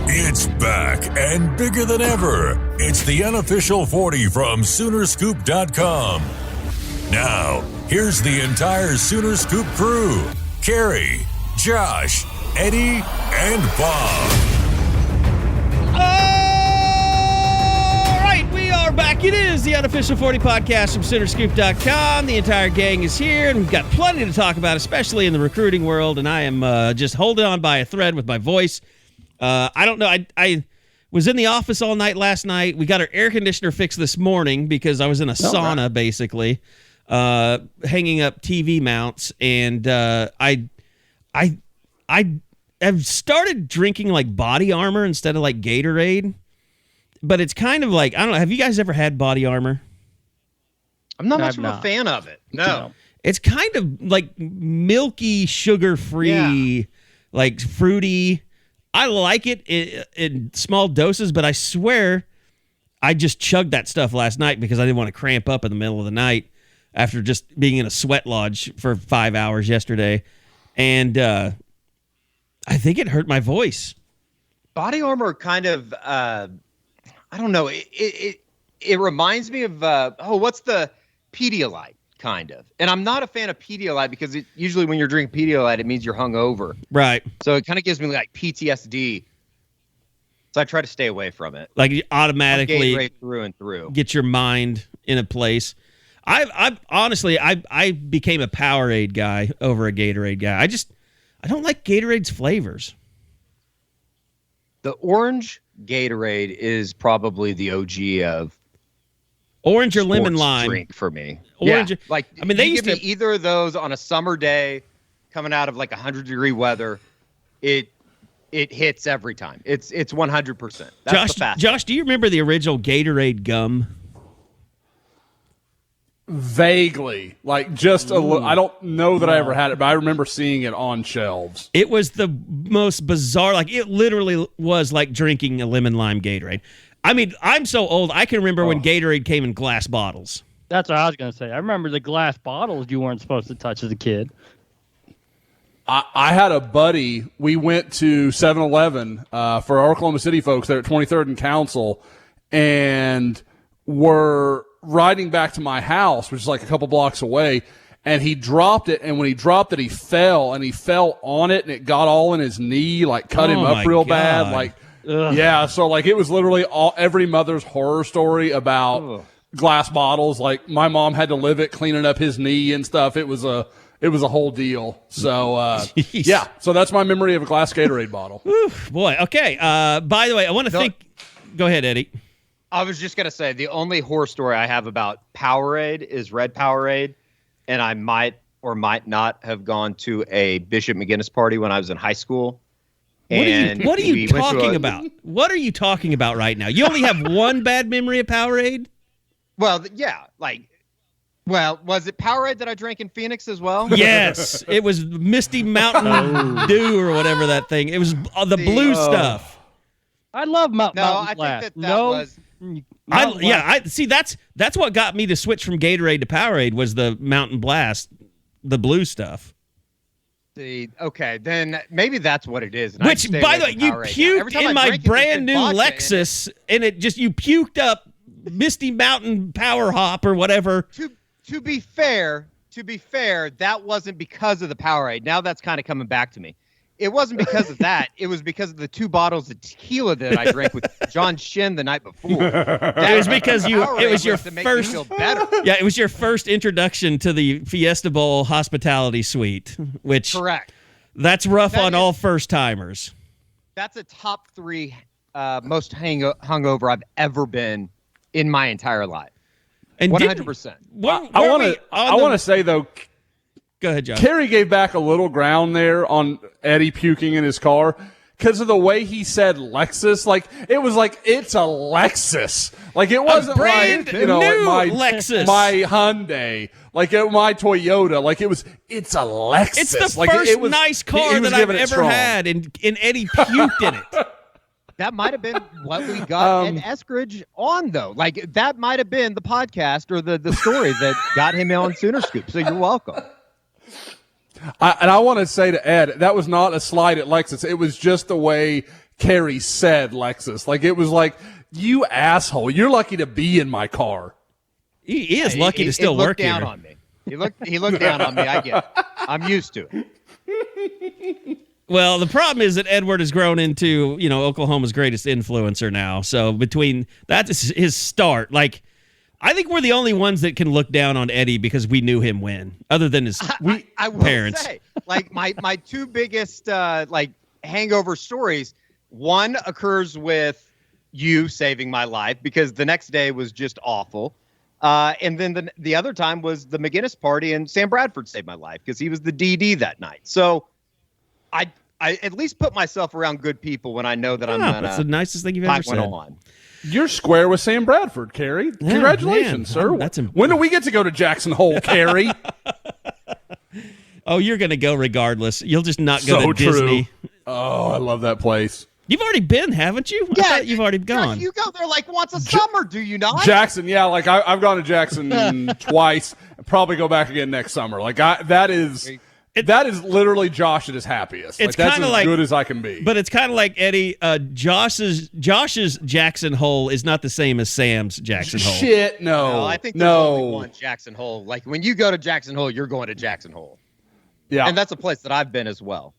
It's back and bigger than ever. It's the unofficial 40 from Soonerscoop.com. Now, here's the entire Sooner Scoop crew. Carrie, Josh, Eddie, and Bob. All right, we are back. It is the unofficial 40 podcast from Soonerscoop.com. The entire gang is here, and we've got plenty to talk about, especially in the recruiting world, and I am just holding on by a thread with my voice. I don't know. I was in the office all night last night. We got our air conditioner fixed this morning because I was in a sauna, basically, hanging up TV mounts, and I have started drinking like Body Armor instead of like Gatorade, but it's kind of like, I don't know. Have you guys ever had Body Armor? I'm not much of a fan of it. No. It's kind of like milky, sugar-free, like fruity. I like it in small doses, but I swear I just chugged that stuff last night because I didn't want to cramp up in the middle of the night after just being in a sweat lodge for 5 hours yesterday. And I think it hurt my voice. Body Armor kind of, I don't know. It reminds me of, what's the Pedialyte? Kind of. And I'm not a fan of Pedialyte because usually when you're drinking Pedialyte, it means you're hungover. Right. So it kind of gives me like PTSD. So I try to stay away from it. Like you automatically right through and through. Get your mind in a place. I honestly became a Powerade guy over a Gatorade guy. I don't like Gatorade's flavors. The orange Gatorade is probably the OG of orange or lemon lime drink for me. Orange, yeah. Like I mean, they used to either of those on a summer day, coming out of like 100-degree weather. It hits every time. It's 100%. That's Josh, do you remember the original Gatorade gum? Vaguely, like just a little. I don't know that I ever had it, but I remember seeing it on shelves. It was the most bizarre. Like it literally was like drinking a lemon lime Gatorade. I mean, I'm so old, I can remember when Gatorade came in glass bottles. That's what I was going to say. I remember the glass bottles you weren't supposed to touch as a kid. I had a buddy. We went to 7-Eleven for our Oklahoma City folks there at 23rd and Council, and were riding back to my house, which is like a couple blocks away, and he dropped it, and when he dropped it, he fell on it, and it got all in his knee, like cut him up real bad, like. Ugh. Yeah, so like it was literally every mother's horror story about glass bottles. Like my mom had to live it, cleaning up his knee and stuff. It was a whole deal. So yeah, so that's my memory of a glass Gatorade bottle. Ooh, boy, okay. By the way, I want to think. Go ahead, Eddie. I was just gonna say the only horror story I have about Powerade is Red Powerade, and I might or might not have gone to a Bishop McGinnis party when I was in high school. What are you talking about? What are you talking about right now? You only have one bad memory of Powerade? Well, yeah. Was it Powerade that I drank in Phoenix as well? Yes. It was Misty Mountain Dew or whatever that thing. It was the blue stuff. I love Mountain Blast. I think that was... See, that's what got me to switch from Gatorade to Powerade was the Mountain Blast, the blue stuff. Okay, then maybe that's what it is. Which, by the way, you puked in my brand new Lexus, and you puked up Misty Mountain Power Hop or whatever. To be fair, that wasn't because of the Powerade. Now that's kind of coming back to me. It wasn't because of that. It was because of the 2 bottles of tequila that I drank with John Shin the night before. It was because it was your first. Feel better. Yeah, it was your first introduction to the Fiesta Bowl hospitality suite, which correct. That's rough on all first timers. That's a top 3 most hungover I've ever been in my entire life. And 100%. I want to say though. Go ahead, John. Kerry gave back a little ground there on Eddie puking in his car because of the way he said Lexus. Like, it was like, it's a Lexus. Like, it wasn't brand like, new like Lexus. My Hyundai. Like, my Toyota. Like, it's a Lexus. It's the first nice car that I've ever had, and Eddie puked in it. That might have been what we got Ed Eskridge on, though. Like, that might have been the podcast or the story that got him on Sooner Scoop. So you're welcome. I want to say to Ed, that was not a slight at Lexus. It was just the way Carrie said Lexus. Like, it was like, you asshole, you're lucky to be in my car. He is lucky to still work here. He looked down on me. He looked down on me. I get it. I'm used to it. Well, the problem is that Edward has grown into, Oklahoma's greatest influencer now. So that's his start. Like, I think we're the only ones that can look down on Eddie because we knew him when, other than his I will parents. Say, like, my two biggest hangover stories. One occurs with you saving my life because the next day was just awful. And then the other time was the McGinnis party, and Sam Bradford saved my life because he was the DD that night. So I at least put myself around good people when I know that I'm gonna. That's the nicest thing you've ever said. On. You're square with Sam Bradford, Carrie. Yeah, Congratulations, sir. When do we get to go to Jackson Hole, Carrie? Oh, you're going to go regardless. You'll just not go to Disney. Oh, I love that place. You've already been, haven't you? Yeah, I thought you've already gone. You go there like once a summer, do you not? Jackson, yeah. Like I've gone to Jackson twice. Probably go back again next summer. Like that is literally Josh at his happiest. It's that's kind of as like good as I can be. But it's kind of like Eddie. Josh's Jackson Hole is not the same as Sam's Jackson Hole. Shit, no. I think there's only one Jackson Hole. Like when you go to Jackson Hole, you're going to Jackson Hole. Yeah, and that's a place that I've been as well.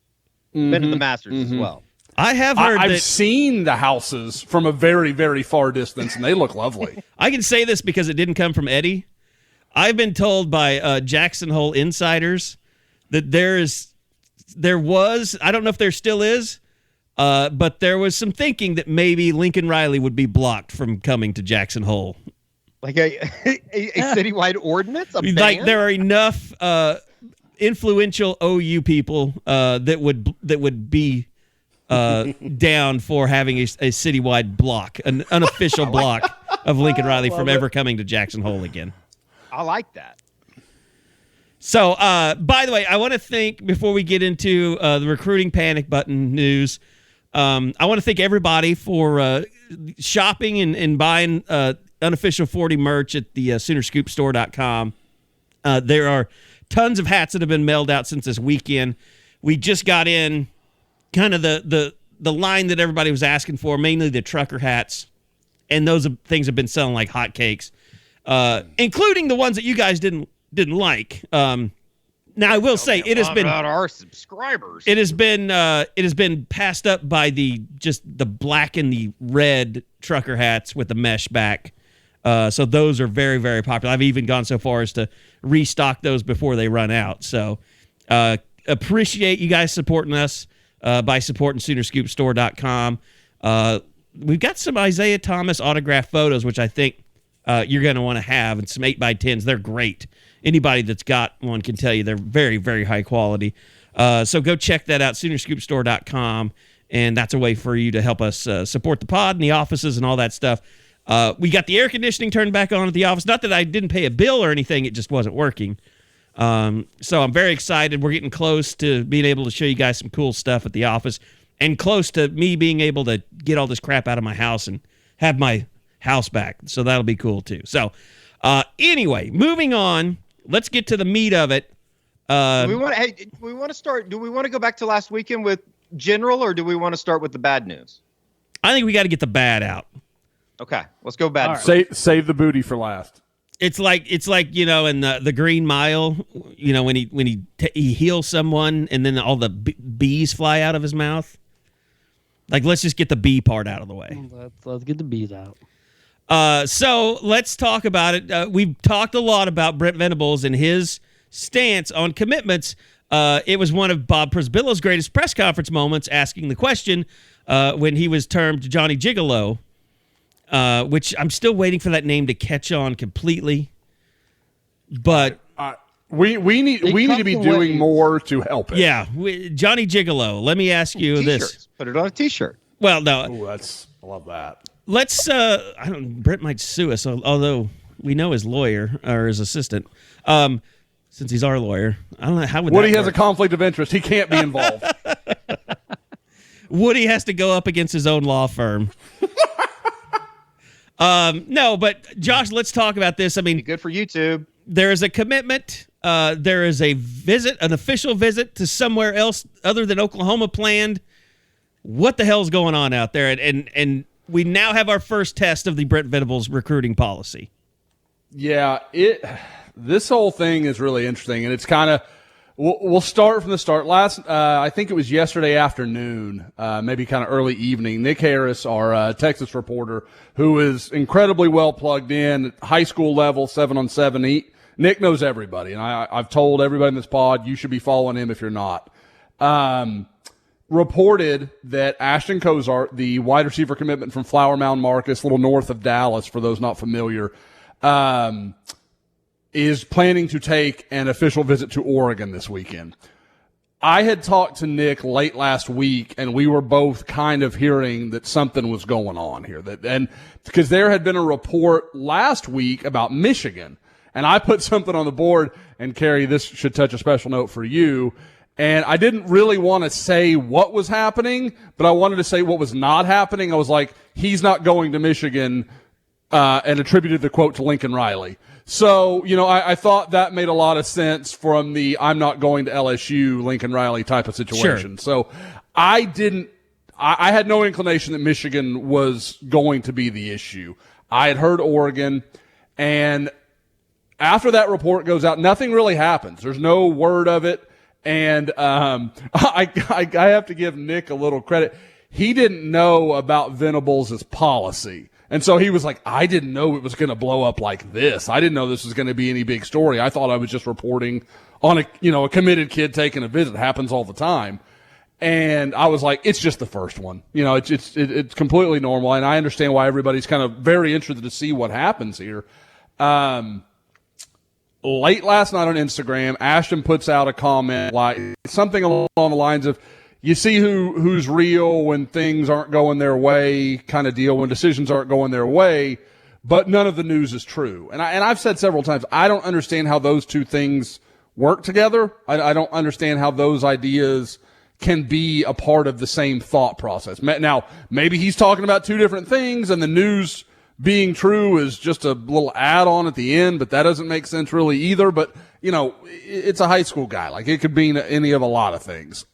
Mm-hmm. Been to the Masters as well. I have heard I've seen the houses from a very, very far distance, and they look lovely. I can say this because it didn't come from Eddie. I've been told by Jackson Hole insiders that there was, I don't know if there still is, but there was some thinking that maybe Lincoln Riley would be blocked from coming to Jackson Hole. Like a citywide ordinance? Like there are enough influential OU people that would be down for having a citywide block, an unofficial block of Lincoln Riley from ever coming to Jackson Hole again. I like that. So, by the way, I want to thank, before we get into the recruiting panic button news, I want to thank everybody for shopping and buying unofficial 40 merch at the SoonerScoopStore.com. There are tons of hats that have been mailed out since this weekend. We just got in kind of the line that everybody was asking for, mainly the trucker hats, and those things have been selling like hotcakes, including the ones that you guys didn't like. Now I will say it has been about our subscribers. It has been passed up by the black and the red trucker hats with the mesh back. So those are very, very popular. I've even gone so far as to restock those before they run out. So appreciate you guys supporting us by supporting SoonerScoopStore.com. We've got some Isaiah Thomas autographed photos, which I think you're going to want to have, and some 8x10s. They're great. Anybody that's got one can tell you they're very, very high quality. So go check that out, SoonerScoopStore.com, and that's a way for you to help us support the pod and the offices and all that stuff. We got the air conditioning turned back on at the office. Not that I didn't pay a bill or anything. It just wasn't working. So I'm very excited. We're getting close to being able to show you guys some cool stuff at the office, and close to me being able to get all this crap out of my house and have my house back. So that'll be cool too. So anyway, moving on. Let's get to the meat of it. Do we want to go back to last weekend with general, or do we want to start with the bad news? I think we got to get the bad out. Okay, let's go bad. Right. Save the booty for last. It's like in the Green Mile, when he heals someone and then all the bees fly out of his mouth. Like, let's just get the bee part out of the way. Let's get the bees out. So let's talk about it. We've talked a lot about Brent Venables and his stance on commitments. It was one of Bob Prisbillo's greatest press conference moments, asking the question when he was termed Johnny Gigolo, which I'm still waiting for that name to catch on completely. But we need to be doing more to help it. Yeah, Johnny Gigolo. Let me ask you this: put it on a T-shirt. Well, no, I love that. Let's. Brent might sue us, although we know his lawyer or his assistant, since he's our lawyer. I don't know how would. Woody has a conflict of interest. He can't be involved. Woody has to go up against his own law firm. No, but Josh, let's talk about this. I mean, Good for YouTube. there is a commitment. There is a visit, an official visit to somewhere else other than Oklahoma planned. What the hell's going on out there? And we now have our first test of the Brent Venables recruiting policy. Yeah, this whole thing is really interesting, and it's kind of we'll start from the start. I think it was yesterday afternoon, maybe kind of early evening. Nick Harris, our Texas reporter, who is incredibly well plugged in, high school level, 7-on-7. Nick knows everybody, and I've told everybody in this pod you should be following him if you're not. Reported that Ashton Cozart, the wide receiver commitment from Flower Mound Marcus, a little north of Dallas, for those not familiar, is planning to take an official visit to Oregon this weekend. I had talked to Nick late last week, and we were both kind of hearing that something was going on here. And because there had been a report last week about Michigan, and I put something on the board, and Carrie, this should touch a special note for you. And I didn't really want to say what was happening, but I wanted to say what was not happening. I was like, he's not going to Michigan, and attributed the quote to Lincoln Riley. So, I thought that made a lot of sense from the I'm not going to LSU Lincoln Riley type of situation. Sure. So I had no inclination that Michigan was going to be the issue. I had heard Oregon, and after that report goes out, nothing really happens. There's no word of it. And I have to give Nick a little credit. He didn't know about Venables' policy. And so he was like, I didn't know it was going to blow up like this. I didn't know this was going to be any big story. I thought I was just reporting on a committed kid taking a visit. It happens all the time. And I was like, it's just the first one. It's completely normal. And I understand why everybody's kind of very interested to see what happens here. Late last night on Instagram, Ashton puts out a comment like something along the lines of, you see who's real when things aren't going their way kind of deal, when decisions aren't going their way, but none of the news is true. And I've said several times, I don't understand how those two things work together. I don't understand how those ideas can be a part of the same thought process. Now, maybe he's talking about two different things, and the news being true is just a little add-on at the end, but that doesn't make sense really either. But, it's a high school guy. Like, it could mean any of a lot of things.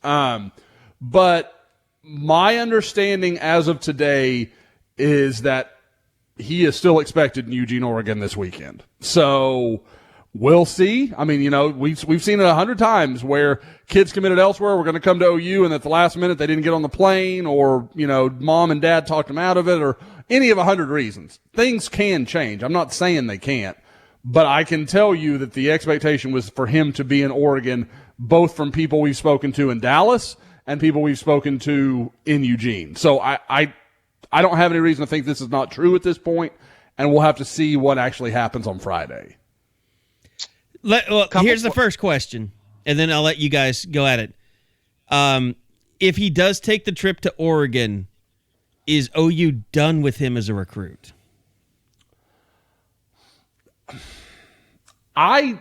But my understanding as of today is that he is still expected in Eugene, Oregon this weekend. So we'll see. I mean, we've seen it 100 times where kids committed elsewhere were going to come to OU, and at the last minute they didn't get on the plane, or, mom and dad talked them out of it, or any of 100 reasons. Things can change. I'm not saying they can't, but I can tell you that the expectation was for him to be in Oregon, both from people we've spoken to in Dallas and people we've spoken to in Eugene. So I don't have any reason to think this is not true at this point, and we'll have to see what actually happens on Friday. Here's the first question, and then I'll let you guys go at it. If he does take the trip to Oregon, is OU done with him as a recruit? I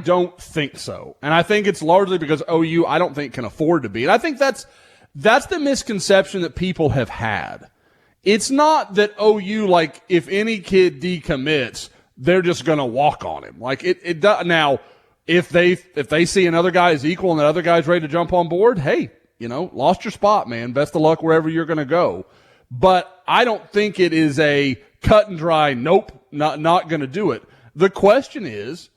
don't think so. And I think it's largely because OU, I don't think, can afford to be. And I think that's the misconception that people have had. It's not that OU, like, if any kid decommits, they're just going to walk on him. Like, it does. Now, if they see another guy is equal and that other guy's ready to jump on board, hey, lost your spot, man. Best of luck wherever you're going to go. But I don't think it is a cut and dry, nope, not going to do it. The question is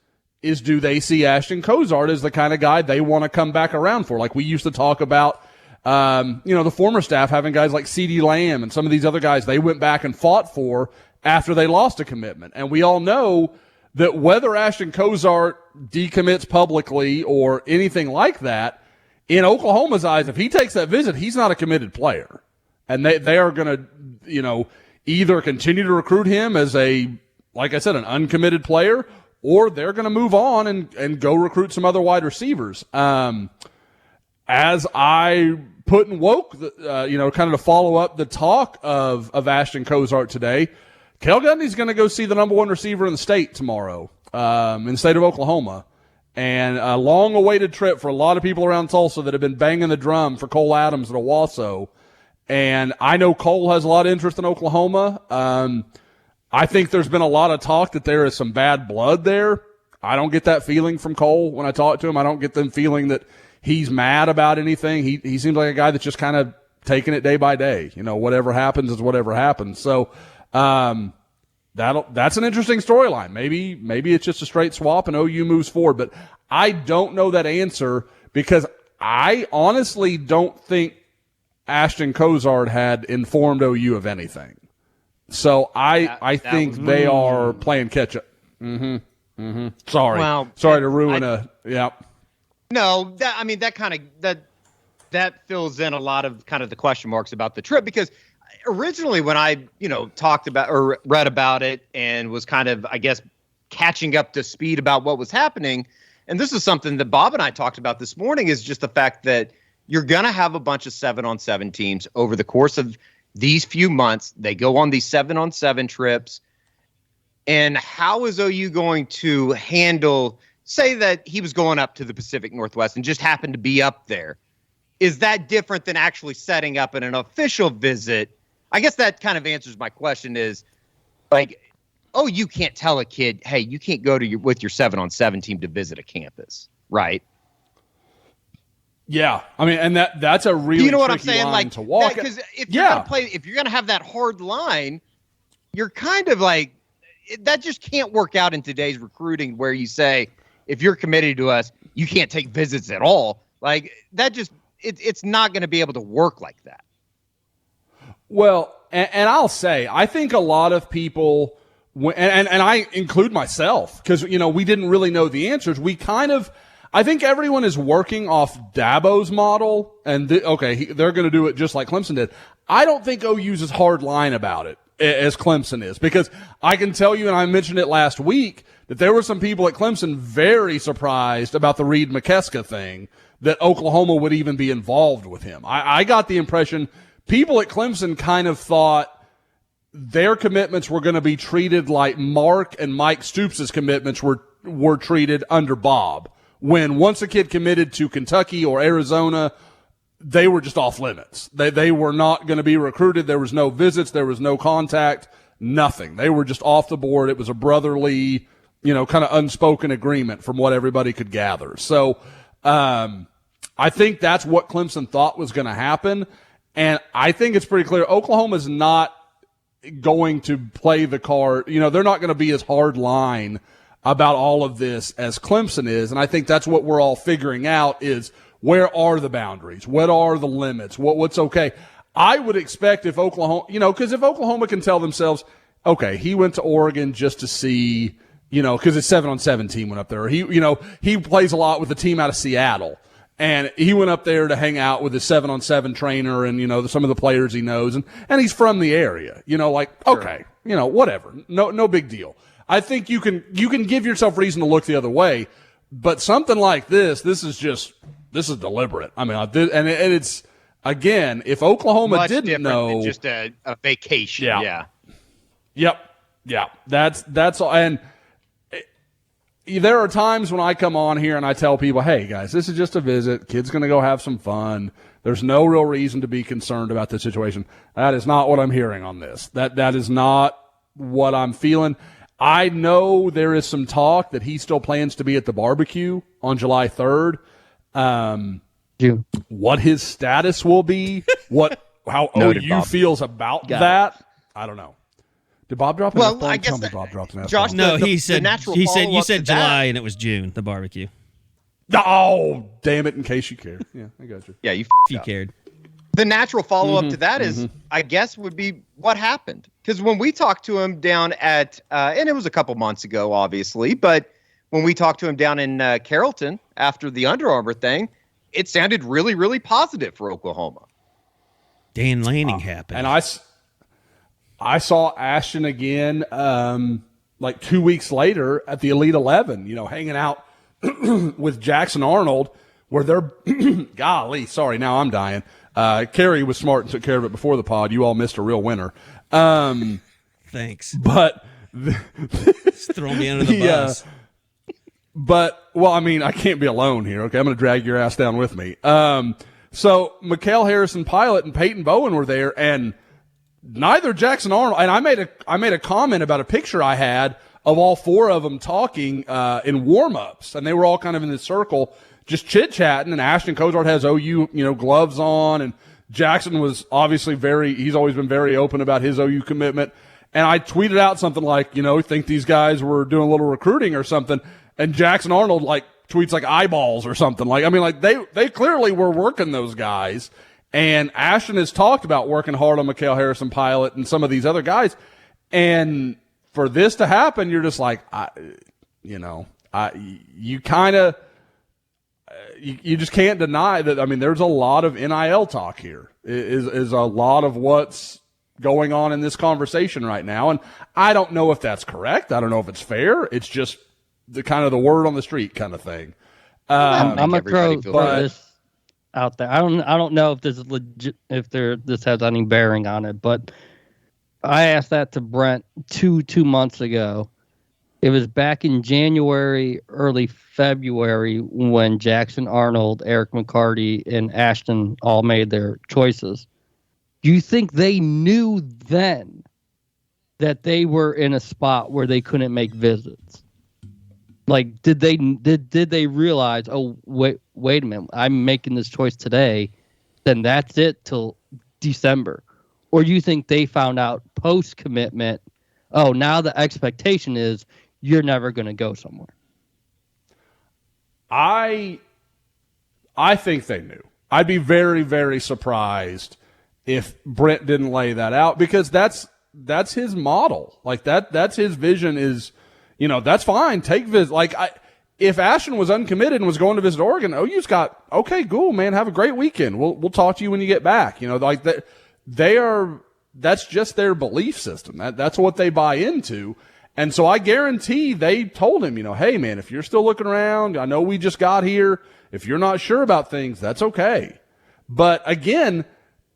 do they see Ashton Cozart as the kind of guy they want to come back around for? Like we used to talk about, the former staff having guys like CeeDee Lamb and some of these other guys they went back and fought for after they lost a commitment. And we all know that whether Ashton Cozart decommits publicly or anything like that, in Oklahoma's eyes, if he takes that visit, he's not a committed player. And they are going to, either continue to recruit him as like I said, an uncommitted player, or they're going to move on and go recruit some other wide receivers. As I put in Woke, kind of to follow up the talk of Ashton Cozart today, Cale Gundy's going to go see the number one receiver in the state tomorrow, in the state of Oklahoma. and a long-awaited trip for a lot of people around Tulsa that have been banging the drum for Cole Adams at Owasso. And I know Cole has a lot of interest in Oklahoma. I think there's been a lot of talk that there is some bad blood there. I don't get that feeling from Cole when I talk to him. I don't get the feeling that he's mad about anything. He seems like a guy that's just kind of taking it day by day. Whatever happens is whatever happens. So that's an interesting storyline. Maybe it's just a straight swap and OU moves forward. But I don't know that answer because I honestly don't think Ashton Cozart had informed OU of anything. So I think they are playing catch up. Sorry. Well, sorry to ruin yeah. No, that fills in a lot of kind of the question marks about the trip, because originally when I, talked about or read about it and was kind of, I guess, catching up to speed about what was happening, and this is something that Bob and I talked about this morning, is just the fact that you're going to have a bunch of 7-on-7 teams over the course of these few months. They go on these 7-on-7 trips. And how is OU going to handle, say that he was going up to the Pacific Northwest and just happened to be up there? Is that different than actually setting up an official visit? I guess that kind of answers my question, is like, you can't tell a kid, hey, you can't go to with your 7-on-7 team to visit a campus, right? Yeah, I mean, and that's a really you know what I'm saying? Line like to walk. Because if you're gonna have that hard line, you're kind of like, that just can't work out in today's recruiting, where you say, if you're committed to us, you can't take visits at all. Like that just it's not going to be able to work like that. Well, and I'll say, I think a lot of people, and I include myself, because we didn't really know the answers. I think everyone is working off Dabo's model, and they're going to do it just like Clemson did. I don't think OU's as hard line about it as Clemson is, because I can tell you, and I mentioned it last week, that there were some people at Clemson very surprised about the Reed McKeska thing, that Oklahoma would even be involved with him. I got the impression people at Clemson kind of thought their commitments were going to be treated like Mark and Mike Stoops' commitments were treated under Bob. When once a kid committed to Kentucky or Arizona, they were just off limits. They were not going to be recruited. There was no visits. There was no contact, nothing. They were just off the board. It was a brotherly, kind of unspoken agreement from what everybody could gather. So, I think that's what Clemson thought was going to happen. And I think it's pretty clear Oklahoma's not going to play the card. They're not going to be as hard line about all of this as Clemson is. And I think that's what we're all figuring out, is where are the boundaries? What are the limits? What's okay? I would expect if Oklahoma, because if Oklahoma can tell themselves, okay, he went to Oregon just to see, because his 7-on-7 team went up there. He plays a lot with the team out of Seattle, and he went up there to hang out with his 7-on-7 trainer and, some of the players he knows, and he's from the area, okay, whatever. No big deal. I think you can give yourself reason to look the other way, but something like this is deliberate. I mean, and it's, again, if Oklahoma much didn't know, than just a vacation. Yeah. Yep. That's all. And there are times when I come on here and I tell people, hey guys, this is just a visit. Kid's going to go have some fun. There's no real reason to be concerned about this situation. That is not what I'm hearing on this. That is not what I'm feeling. I know there is some talk that he still plans to be at the barbecue on July 3rd. What his status will be, how OU feels about that, I don't know. Did Bob drop an F-bomb? I guess Tell me Bob dropped an F-bomb. Josh, no, he said you said July and it was June, the barbecue. Oh, damn it, in case you cared. Yeah, I got you. Yeah, you cared. The natural follow-up to that is, I guess, would be what happened. Because when we talked to him down at, and it was a couple months ago, obviously, but when we talked to him down in Carrollton after the Under Armour thing, it sounded really, really positive for Oklahoma. Dan Lanning happened. And I saw Ashton again like 2 weeks later at the Elite 11, hanging out with Jackson Arnold, where they're, golly, sorry, now I'm dying. Carrie was smart and took care of it before the pod. You all missed a real winner. Thanks. But just throw me under the bus. But, well, I mean, I can't be alone here. Okay, I'm going to drag your ass down with me. So Mikhail Harrison Pilot and Peyton Bowen were there, and neither Jackson Arnold, and I made a comment about a picture I had of all four of them talking in warm-ups, and they were all kind of in this circle just chit-chatting, and Ashton Cozart has OU, gloves on, and Jackson was obviously he's always been very open about his OU commitment. And I tweeted out something like, think these guys were doing a little recruiting or something, and Jackson Arnold tweets eyeballs or something. They clearly were working those guys. And Ashton has talked about working hard on Mikhail Harrison Pilot and some of these other guys. And for this to happen, you're just you just can't deny that. I mean, there's a lot of NIL talk here. Is a lot of what's going on in this conversation right now. And I don't know if that's correct. I don't know if it's fair. It's just the kind of the word on the street kind of thing. I'm gonna throw this out there. I don't know if this is legit, this has any bearing on it, but I asked that to Brent two months ago. It was back in January, early February, when Jackson Arnold, Eric McCarty, and Ashton all made their choices. Do you think they knew then that they were in a spot where they couldn't make visits? Did they realize, oh, wait a minute, I'm making this choice today, then that's it till December? Or do you think they found out post-commitment, oh, now the expectation is you're never going to go somewhere? I think they knew. I'd be very, very surprised if Brent didn't lay that out, because that's his model. That's his vision is, that's fine. Take visit. If Ashton was uncommitted and was going to visit Oregon, OU's got, okay, cool, man. Have a great weekend. We'll talk to you when you get back. That's just their belief system. That's what they buy into. And so I guarantee they told him, hey, man, if you're still looking around, I know we just got here. If you're not sure about things, that's okay. But again,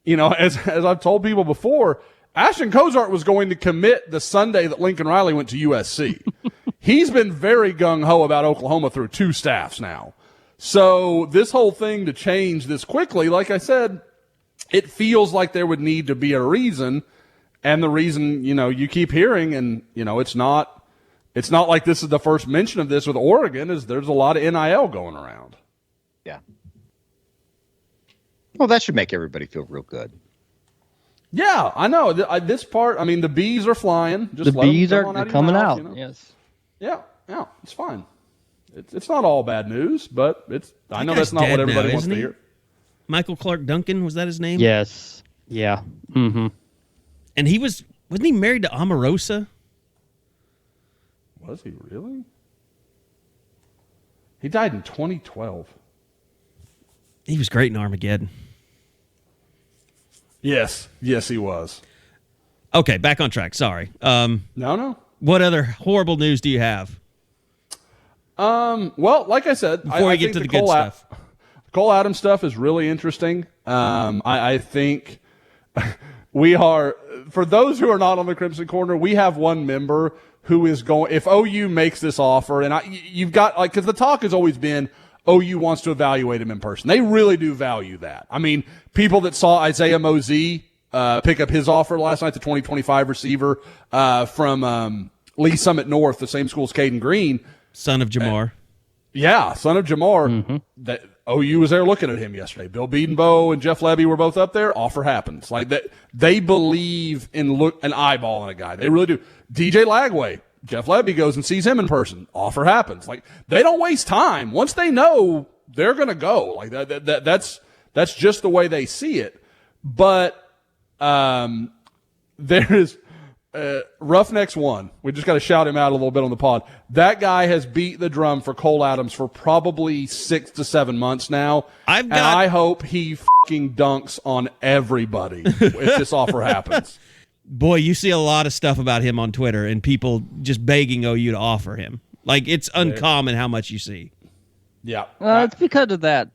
as I've told people before, Ashton Cozart was going to commit the Sunday that Lincoln Riley went to USC. He's been very gung-ho about Oklahoma through two staffs now. So this whole thing to change this quickly, like I said, it feels like there would need to be a reason. And the reason, you keep hearing, and, it's not like this is the first mention of this with Oregon, is there's a lot of NIL going around. Yeah. Well, that should make everybody feel real good. Yeah, I know. This part, I mean, the bees are flying. Just the bees are coming out. Yes. Yeah, it's fine. It's not all bad news, but I know that's not what everybody wants to hear. Michael Clark Duncan, was that his name? Yes. Yeah. Mm-hmm. And wasn't he married to Omarosa? Was he really? He died in 2012. He was great in Armageddon. Yes, he was. Okay, back on track. Sorry. No. What other horrible news do you have? Well, like I said, before we get to the good stuff, Cole Adams stuff is really interesting. I think we are, for those who are not on the Crimson Corner, we have one member who is going, if OU makes this offer, and you've got, because the talk has always been OU wants to evaluate him in person. They really do value that. I mean, people that saw Isaiah Mosey pick up his offer last night, the 2025 receiver from Lee Summit North, the same school as Caden Green. Son of Jamar. Son of Jamar. Mm-hmm. That OU was there looking at him yesterday. Bill Beedenbow and Jeff Levy were both up there. Offer happens. They believe in an eyeballing a guy. They really do. DJ Lagway, Jeff Levy goes and sees him in person. Offer happens. They don't waste time. Once they know, they're going to go. That's just the way they see it. But there is Roughnecks 1. We just got to shout him out a little bit on the pod. That guy has beat the drum for Cole Adams for probably 6 to 7 months now. I hope he fucking dunks on everybody if this offer happens. Boy, you see a lot of stuff about him on Twitter and people just begging OU to offer him. It's uncommon how much you see. Yeah. It's because of that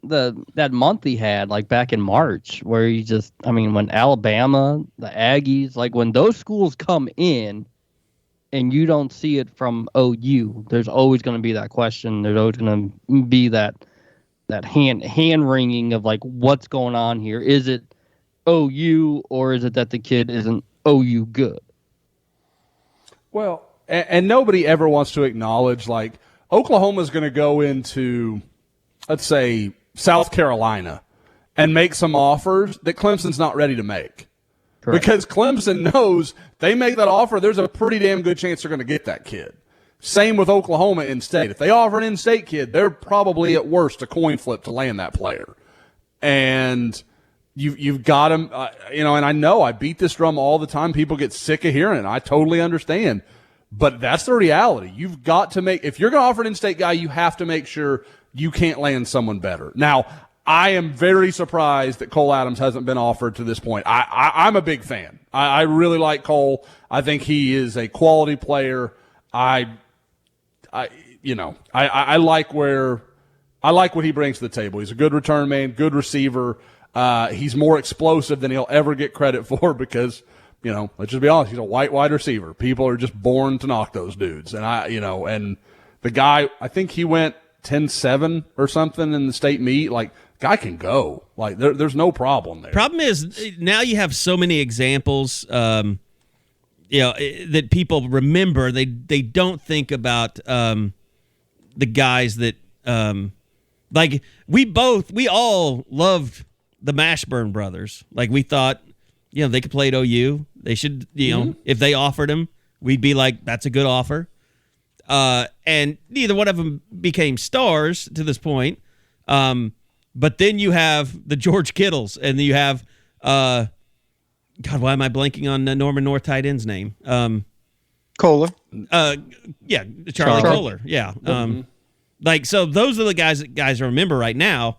month he had, back in March, where he when Alabama, the Aggies, when those schools come in, and you don't see it from OU, there's always going to be that question. There's always going to be that hand wringing of like, what's going on here? Is it OU or is it that the kid isn't OU good? Well, and nobody ever wants to acknowledge like Oklahoma's going to go into, let's say, South Carolina and make some offers that Clemson's not ready to make. Correct. Because Clemson knows they make that offer, there's a pretty damn good chance they're going to get that kid. Same with Oklahoma in-state. If they offer an in-state kid, they're probably at worst a coin flip to land that player. And you've got them, and I know I beat this drum all the time. People get sick of hearing it. I totally understand. But that's the reality. You've got to make – if you're going to offer an in-state guy, you have to make sure you can't land someone better. Now, I am very surprised that Cole Adams hasn't been offered to this point. I'm a big fan. I really like Cole. I think he is a quality player. I like what he brings to the table. He's a good return man, good receiver. He's more explosive than he'll ever get credit for because, let's just be honest, he's a white wide receiver. People are just born to knock those dudes. And and the guy, I think he went 10-7 or something in the state meet. Like, guy can go. Like, there's no problem there. Problem is now you have so many examples, that people remember. They don't think about the guys that like we all loved the Mashburn brothers. Like, we thought, they could play at OU. They should, if they offered him, we'd be like, that's a good offer. And neither one of them became stars to this point. But then you have the George Kittles, and then you have, God, why am I blanking on Norman North tight end's name? Kohler. Yeah, Charlie Kohler. Yeah. So those are the guys that guys remember right now.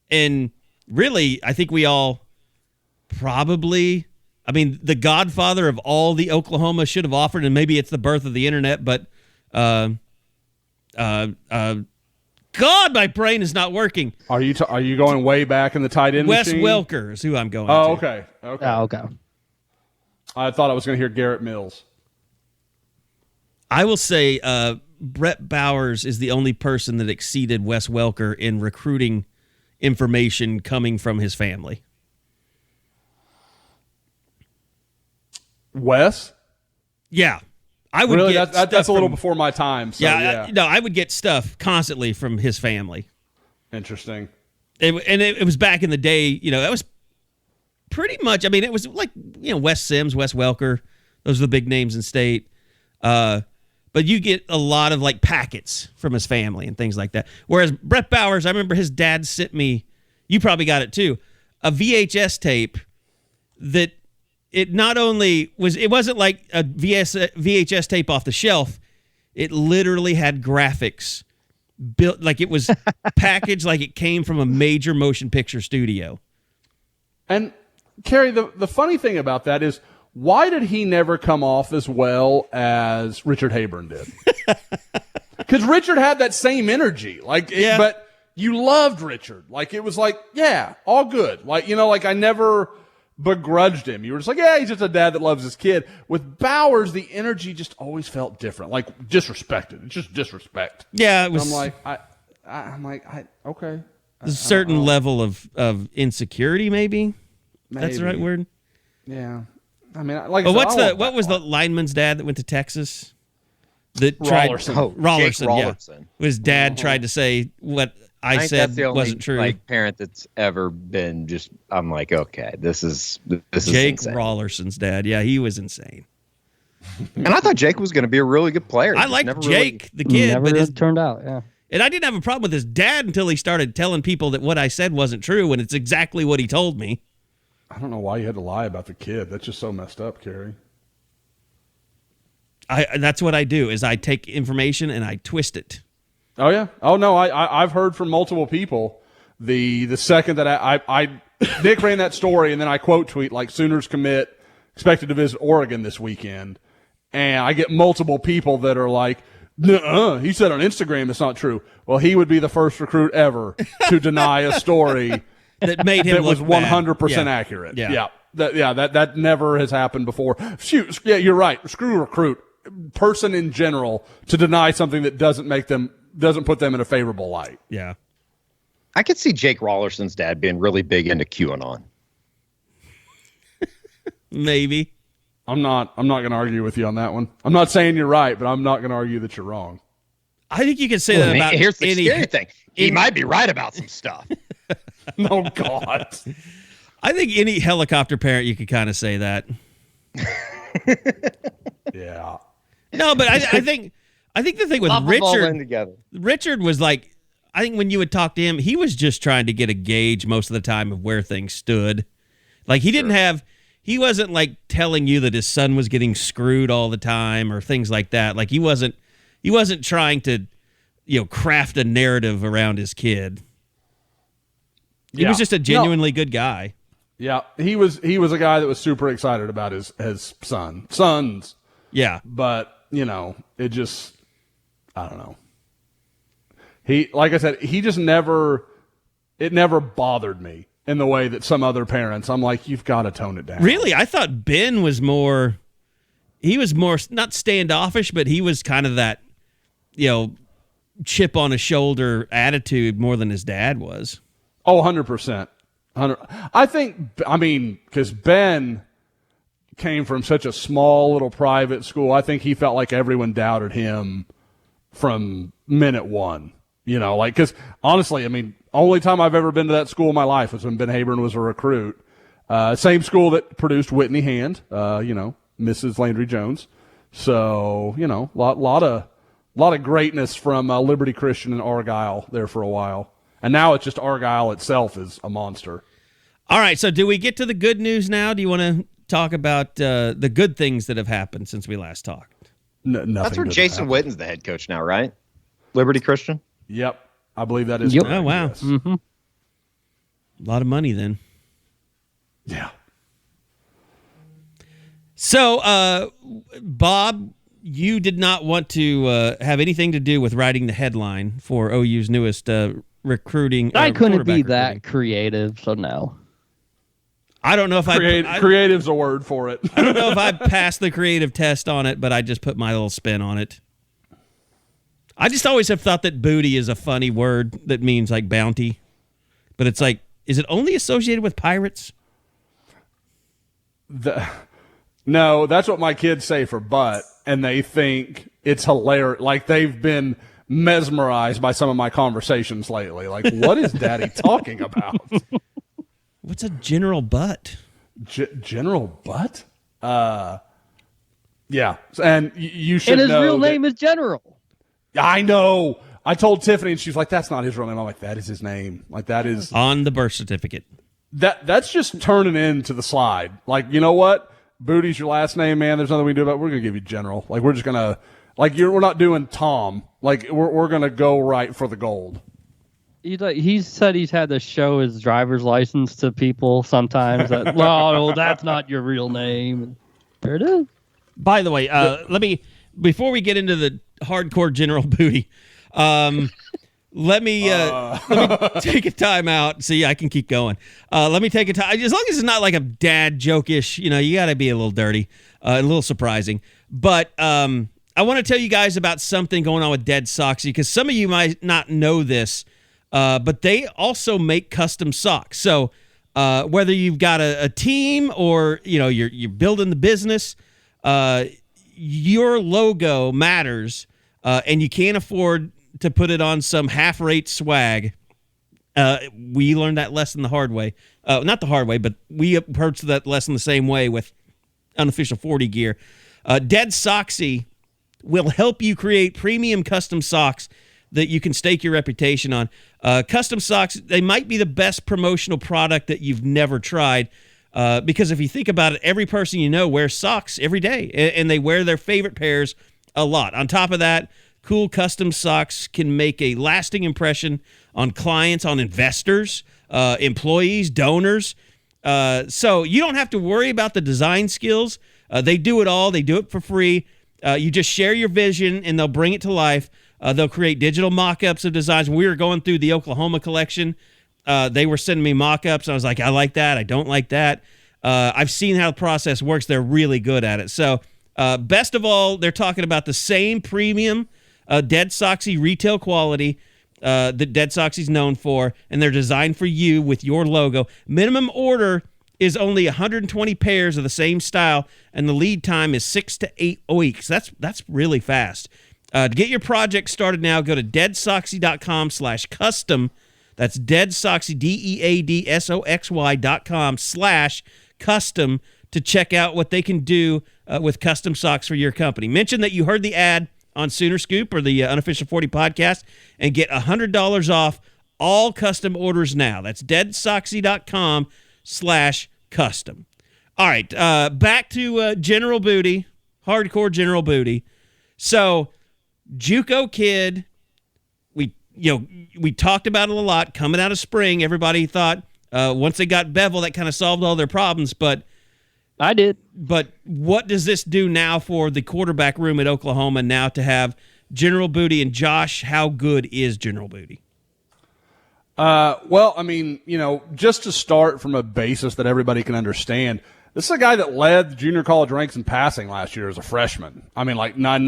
And really, I think we all probably, the godfather of all the Oklahoma should have offered, and maybe it's the birth of the internet, but God, my brain is not working. Are you going way back in the tight end Wes machine? Welker is who I'm going to. Okay. Okay. I thought I was going to hear Garrett Mills. I will say Brett Bowers is the only person that exceeded Wes Welker in recruiting information coming from his family. Wes? Yeah. I would really? Get that's a little before my time. So, yeah. I would get stuff constantly from his family. Interesting. It was back in the day, that was pretty much, it was like, Wes Sims, Wes Welker. Those are the big names in state. But you get a lot of like packets from his family and things like that. Whereas Brett Bowers, I remember his dad sent me, you probably got it too, a VHS tape that it not only was, it wasn't like a VHS tape off the shelf. It literally had graphics built, like it was packaged like it came from a major motion picture studio. And Kerry, the funny thing about that is, why did he never come off as well as Richard Hayburn did? Because Richard had that same energy. But you loved Richard. Like, it was like, yeah, all good. Like, I never begrudged him. You were just like, yeah, he's just a dad that loves his kid. With Bowers, the energy just always felt different. Like, disrespected. It's just disrespect. Yeah, it was. I'm like, okay. A certain level of insecurity, maybe? That's the right word? Yeah. What was the lineman's dad that went to Texas? That Rollerson. Rollerson, yeah. Rollerson. His dad tried to say what I said that's the only, wasn't true. Parent that's ever been just, I'm like, okay, this is Jake insane. Rollerson's dad. Yeah, he was insane. And I thought Jake was going to be a really good player. I liked Jake, the kid. Never but turned out, yeah. And I didn't have a problem with his dad until he started telling people that what I said wasn't true when it's exactly what he told me. I don't know why you had to lie about the kid. That's just so messed up, Kerry. That's what I do, is I take information and I twist it. Oh, yeah? Oh, no, I've heard from multiple people the second that I Nick ran that story, and then I quote tweet, like, Sooners commit, expected to visit Oregon this weekend. And I get multiple people that are like, nuh-uh, he said on Instagram it's not true. Well, he would be the first recruit ever to deny a story that made him that look was 100% accurate. Yeah. That never has happened before. Shoot, yeah, you're right. Screw recruit. person in general to deny something that doesn't put them in a favorable light. Yeah. I could see Jake Rawlinson's dad being really big into QAnon. Maybe. I'm not going to argue with you on that one. I'm not saying you're right, but I'm not going to argue that you're wrong. I think you can say that about Here's the scary thing. He might be right about some stuff. Oh, God. I think any helicopter parent, you could kind of say that. Yeah. No, but I think the thing with Richard was like, I think when you would talk to him, he was just trying to get a gauge most of the time of where things stood. Like he wasn't like telling you that his son was getting screwed all the time or things like that. Like he wasn't trying to, craft a narrative around his kid. He was just a genuinely good guy. Yeah, he was a guy that was super excited about his sons. Yeah. But, it just, I don't know. Like I said, it never bothered me in the way that some other parents, I'm like, you've got to tone it down. Really? I thought Ben was more not standoffish, but he was kind of that, chip on his shoulder attitude more than his dad was. Oh, 100%. Because Ben came from such a small little private school, I think he felt like everyone doubted him from minute one. Because honestly, only time I've ever been to that school in my life was when Ben Habern was a recruit. Same school that produced Whitney Hand, Mrs. Landry Jones. So, lot of greatness from Liberty Christian and Argyle there for a while. And now it's just Argyle itself is a monster. All right, so do we get to the good news now? Do you want to talk about the good things that have happened since we last talked? Nothing. That's where Jason Witten's the head coach now, right? Liberty Christian? Yep. I believe that is correct. Oh, wow. Yes. Mm-hmm. A lot of money then. Yeah. So, Bob, you did not want to have anything to do with writing the headline for OU's newest recruiting. I couldn't be that creative, so no. I don't know if creative's a word for it. I don't know if I passed the creative test on it, but I just put my little spin on it. I just always have thought that booty is a funny word that means like bounty, but it's like, is it only associated with pirates? No, that's what my kids say for butt, and they think it's hilarious. Like they've been mesmerized by some of my conversations lately. Like, what is Daddy talking about? What's a general butt? General butt? Yeah, and you should know. And his real name is General. I know. I told Tiffany, and she's like, "That's not his real name." I'm like, "That is his name. Like that is on the birth certificate." That's just turning into the slide. Like, you know what? Booty's your last name, man. There's nothing we can do about it. We're gonna give you General. Like we're just gonna we're not doing Tom. Like we're gonna go right for the gold. He said he's had to show his driver's license to people sometimes. That well, that's not your real name. There it is. By the way, before we get into the hardcore General Booty, let me take a time out. See, I can keep going. Let me take a time. As long as it's not like a dad joke-ish, you got to be a little dirty, a little surprising. But I want to tell you guys about something going on with Dead Soxy, because some of you might not know this, but they also make custom socks. So whether you've got a team or you're building the business, your logo matters, and you can't afford to put it on some half-rate swag. We learned that lesson the hard way. Not the hard way, but we approached that lesson the same way with unofficial 40 gear. Dead Soxy will help you create premium custom socks that you can stake your reputation on. Custom socks, they might be the best promotional product that you've never tried, because if you think about it, every person you know wears socks every day, and they wear their favorite pairs a lot. On top of that, cool custom socks can make a lasting impression on clients, on investors, employees, donors. So you don't have to worry about the design skills. They do it all. They do it for free. You just share your vision, and they'll bring it to life. They'll create digital mock-ups of designs. When we were going through the Oklahoma collection, they were sending me mock-ups. I was like, I like that. I don't like that. I've seen how the process works. They're really good at it. So Best of all, they're talking about the same premium Dead Soxy retail quality that Dead Soxy's known for, and they're designed for you with your logo. Minimum order is only 120 pairs of the same style, and the lead time is 6 to 8 weeks. That's really fast. To get your project started now, go to deadsoxy.com/custom. That's deadsoxy, deadsoxy.com/custom to check out what they can do with custom socks for your company. Mention that you heard the ad on Sooner Scoop or the Unofficial 40 podcast and get $100 off all custom orders now. That's deadsoxy.com/custom. All right, back to General Booty, hardcore General Booty. So, JUCO kid, we talked about it a lot coming out of spring. Everybody thought once they got Bevel, that kind of solved all their problems, but I did. But what does this do now for the quarterback room at Oklahoma now to have General Booty? And Josh, how good is General Booty? Well, I mean, just to start from a basis that everybody can understand, this is a guy that led the junior college ranks in passing last year as a freshman. I mean, like not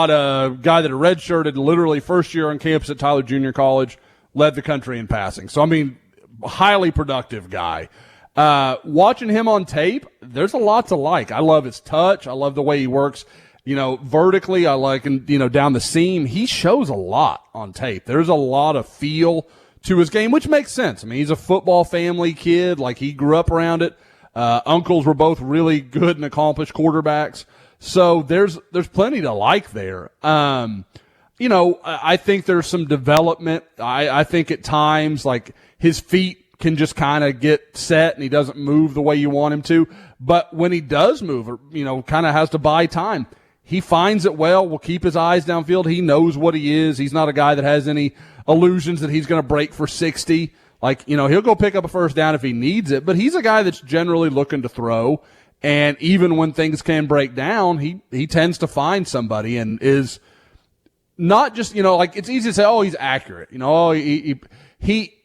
a guy that had redshirted, literally first year on campus at Tyler Junior College, led the country in passing. So, I mean, highly productive guy. Watching him on tape, there's a lot to like. I love his touch. I love the way he works, vertically. I like him, down the seam. He shows a lot on tape. There's a lot of feel to his game, which makes sense. I mean, he's a football family kid. Like, he grew up around it. Uncles were both really good and accomplished quarterbacks. So there's plenty to like there. I think there's some development. I think at times, like, his feet can just kind of get set and he doesn't move the way you want him to. But when he does move, kind of has to buy time. He finds it well, will keep his eyes downfield. He knows what he is. He's not a guy that has any illusions that he's going to break for 60. Like, he'll go pick up a first down if he needs it, but he's a guy that's generally looking to throw. And even when things can break down, he tends to find somebody and is not just, like, it's easy to say, oh, he's accurate.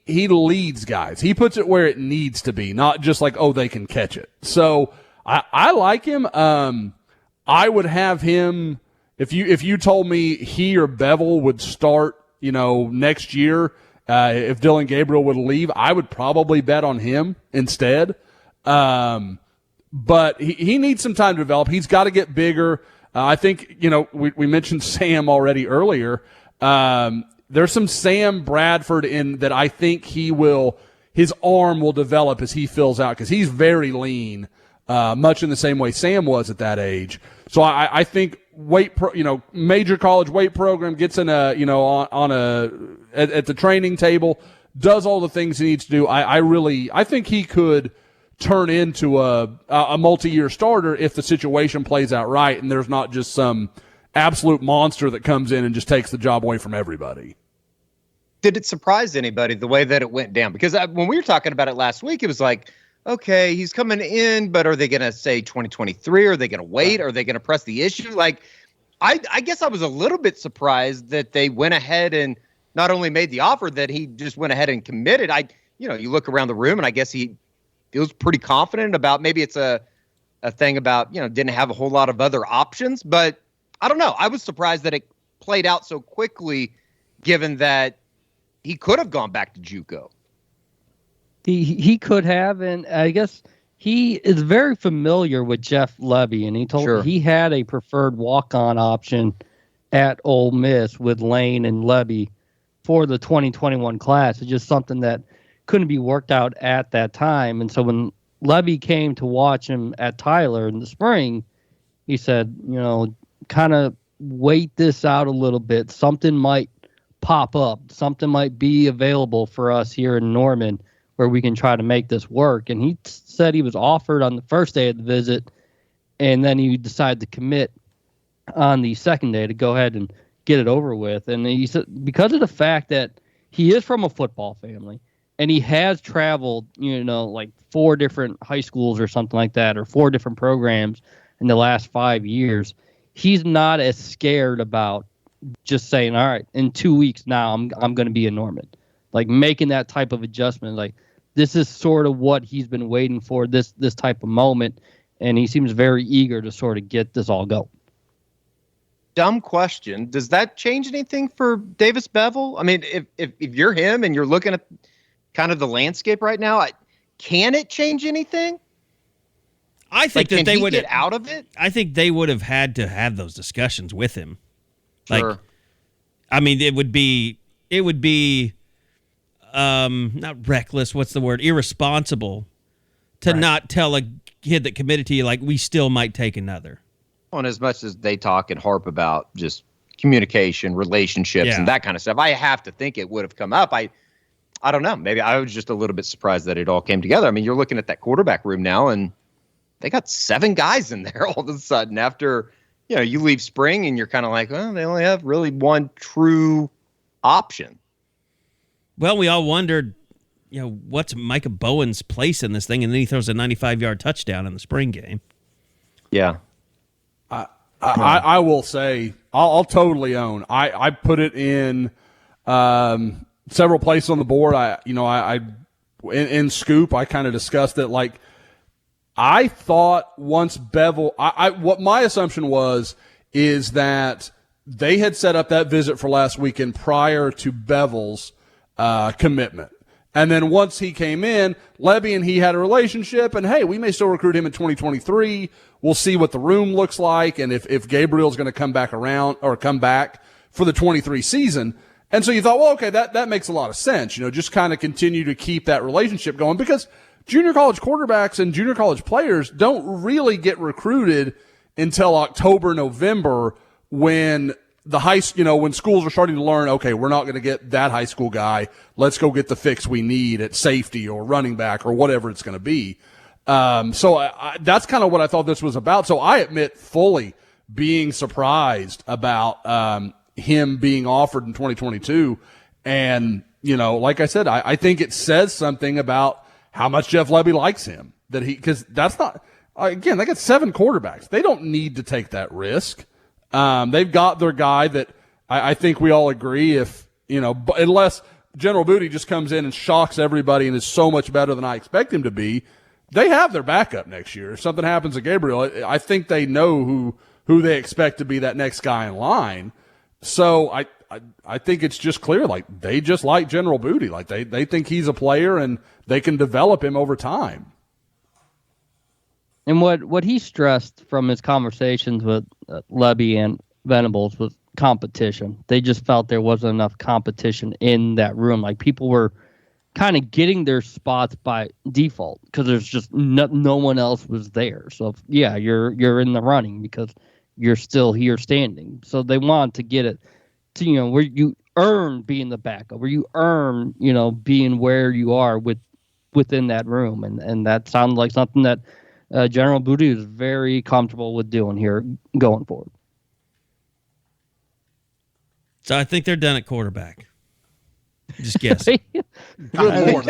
He leads guys. He puts it where it needs to be, not just like, oh, they can catch it. So I like him. I would have him, if you told me he or Bevel would start, next year, if Dylan Gabriel would leave, I would probably bet on him instead. But he needs some time to develop. He's got to get bigger. I think, we mentioned Sam already earlier. There's some Sam Bradford in that I think his arm will develop as he fills out because he's very lean, much in the same way Sam was at that age. So I think major college weight program, gets in at the training table, does all the things he needs to do. I think he could turn into a multi-year starter if the situation plays out right and there's not just some absolute monster that comes in and just takes the job away from everybody. Did it surprise anybody the way that it went down? Because when we were talking about it last week, it was like, okay, he's coming in, but are they going to say 2023? Are they going to wait? Are they going to press the issue? Like, I guess I was a little bit surprised that they went ahead and not only made the offer, that he just went ahead and committed. You look around the room and I guess he feels pretty confident about, maybe it's a thing about, didn't have a whole lot of other options, but I don't know. I was surprised that it played out so quickly, given that he could have gone back to JUCO. He could have, and I guess he is very familiar with Jeff Levy, and he told me he had a preferred walk-on option at Ole Miss with Lane and Levy for the 2021 class. It's just something that couldn't be worked out at that time. And so when Levy came to watch him at Tyler in the spring, he said, kind of wait this out a little bit. Something might pop up. Something might be available for us here in Norman where we can try to make this work. And he said he was offered on the first day of the visit, and then he decided to commit on the second day to go ahead and get it over with. And he said because of the fact that he is from a football family and he has traveled, like 4 different high schools or something like that, or 4 different programs in the last 5 years, he's not as scared about just saying, all right, in 2 weeks now I'm going to be in Norman. Like making that type of adjustment. Like this is sort of what he's been waiting for, this type of moment. and he seems very eager to sort of get this all going. Dumb question. Does that change anything for Davis Bevell? I mean, if you're him and you're looking at kind of the landscape right now, can it change anything? I think that they would get out of it. I think they would have had to have those discussions with him. Sure. Like, I mean, it would be not reckless. What's the word? Irresponsible to not tell a kid that committed to you, like, we still might take another. And as much as they talk and harp about just communication, relationships, and that kind of stuff, I have to think it would have come up. I don't know. Maybe I was just a little bit surprised that it all came together. I mean, you're looking at that quarterback room now, and they got 7 guys in there all of a sudden after, you leave spring and you're kind of like, well, they only have really one true option. Well, we all wondered, what's Micah Bowen's place in this thing? And then he throws a 95-yard touchdown in the spring game. Yeah. I will say, I'll totally own. I put it in several places on the board. In Scoop, I kind of discussed it. Like, I thought once Bevell, what my assumption is that they had set up that visit for last weekend prior to Bevell's commitment. And then once he came in, Levy and he had a relationship, and hey, we may still recruit him in 2023. We'll see what the room looks like, and if Gabriel's going to come back around or come back for the 23 season. And so you thought, well, okay, that makes a lot of sense. Just kind of continue to keep that relationship going, because junior college quarterbacks and junior college players don't really get recruited until October, November, when when schools are starting to learn, okay, we're not going to get that high school guy. Let's go get the fix we need at safety or running back or whatever it's going to be. So that's kind of what I thought this was about. So I admit fully being surprised about him being offered in 2022. And, like I said, I think it says something about how much Jeff Lebby likes him. Because that's not, again, they got 7 quarterbacks. They don't need to take that risk. They've got their guy that I think we all agree unless General Booty just comes in and shocks everybody and is so much better than I expect him to be, they have their backup next year. If something happens to Gabriel, I think they know who they expect to be that next guy in line. So I think it's just clear, like, they just like General Booty. Like, they think he's a player and they can develop him over time. And what he stressed from his conversations with Lebby and Venables was competition. They just felt there wasn't enough competition in that room. Like, people were kind of getting their spots by default because there's just no one else was there. So you're in the running because you're still here standing. So they want to get it to where you earn being the backup, where you earn being where you are within that room, and that sounds like something that General Booty is very comfortable with doing here going forward. So I think they're done at quarterback. Just guess. Good Lord.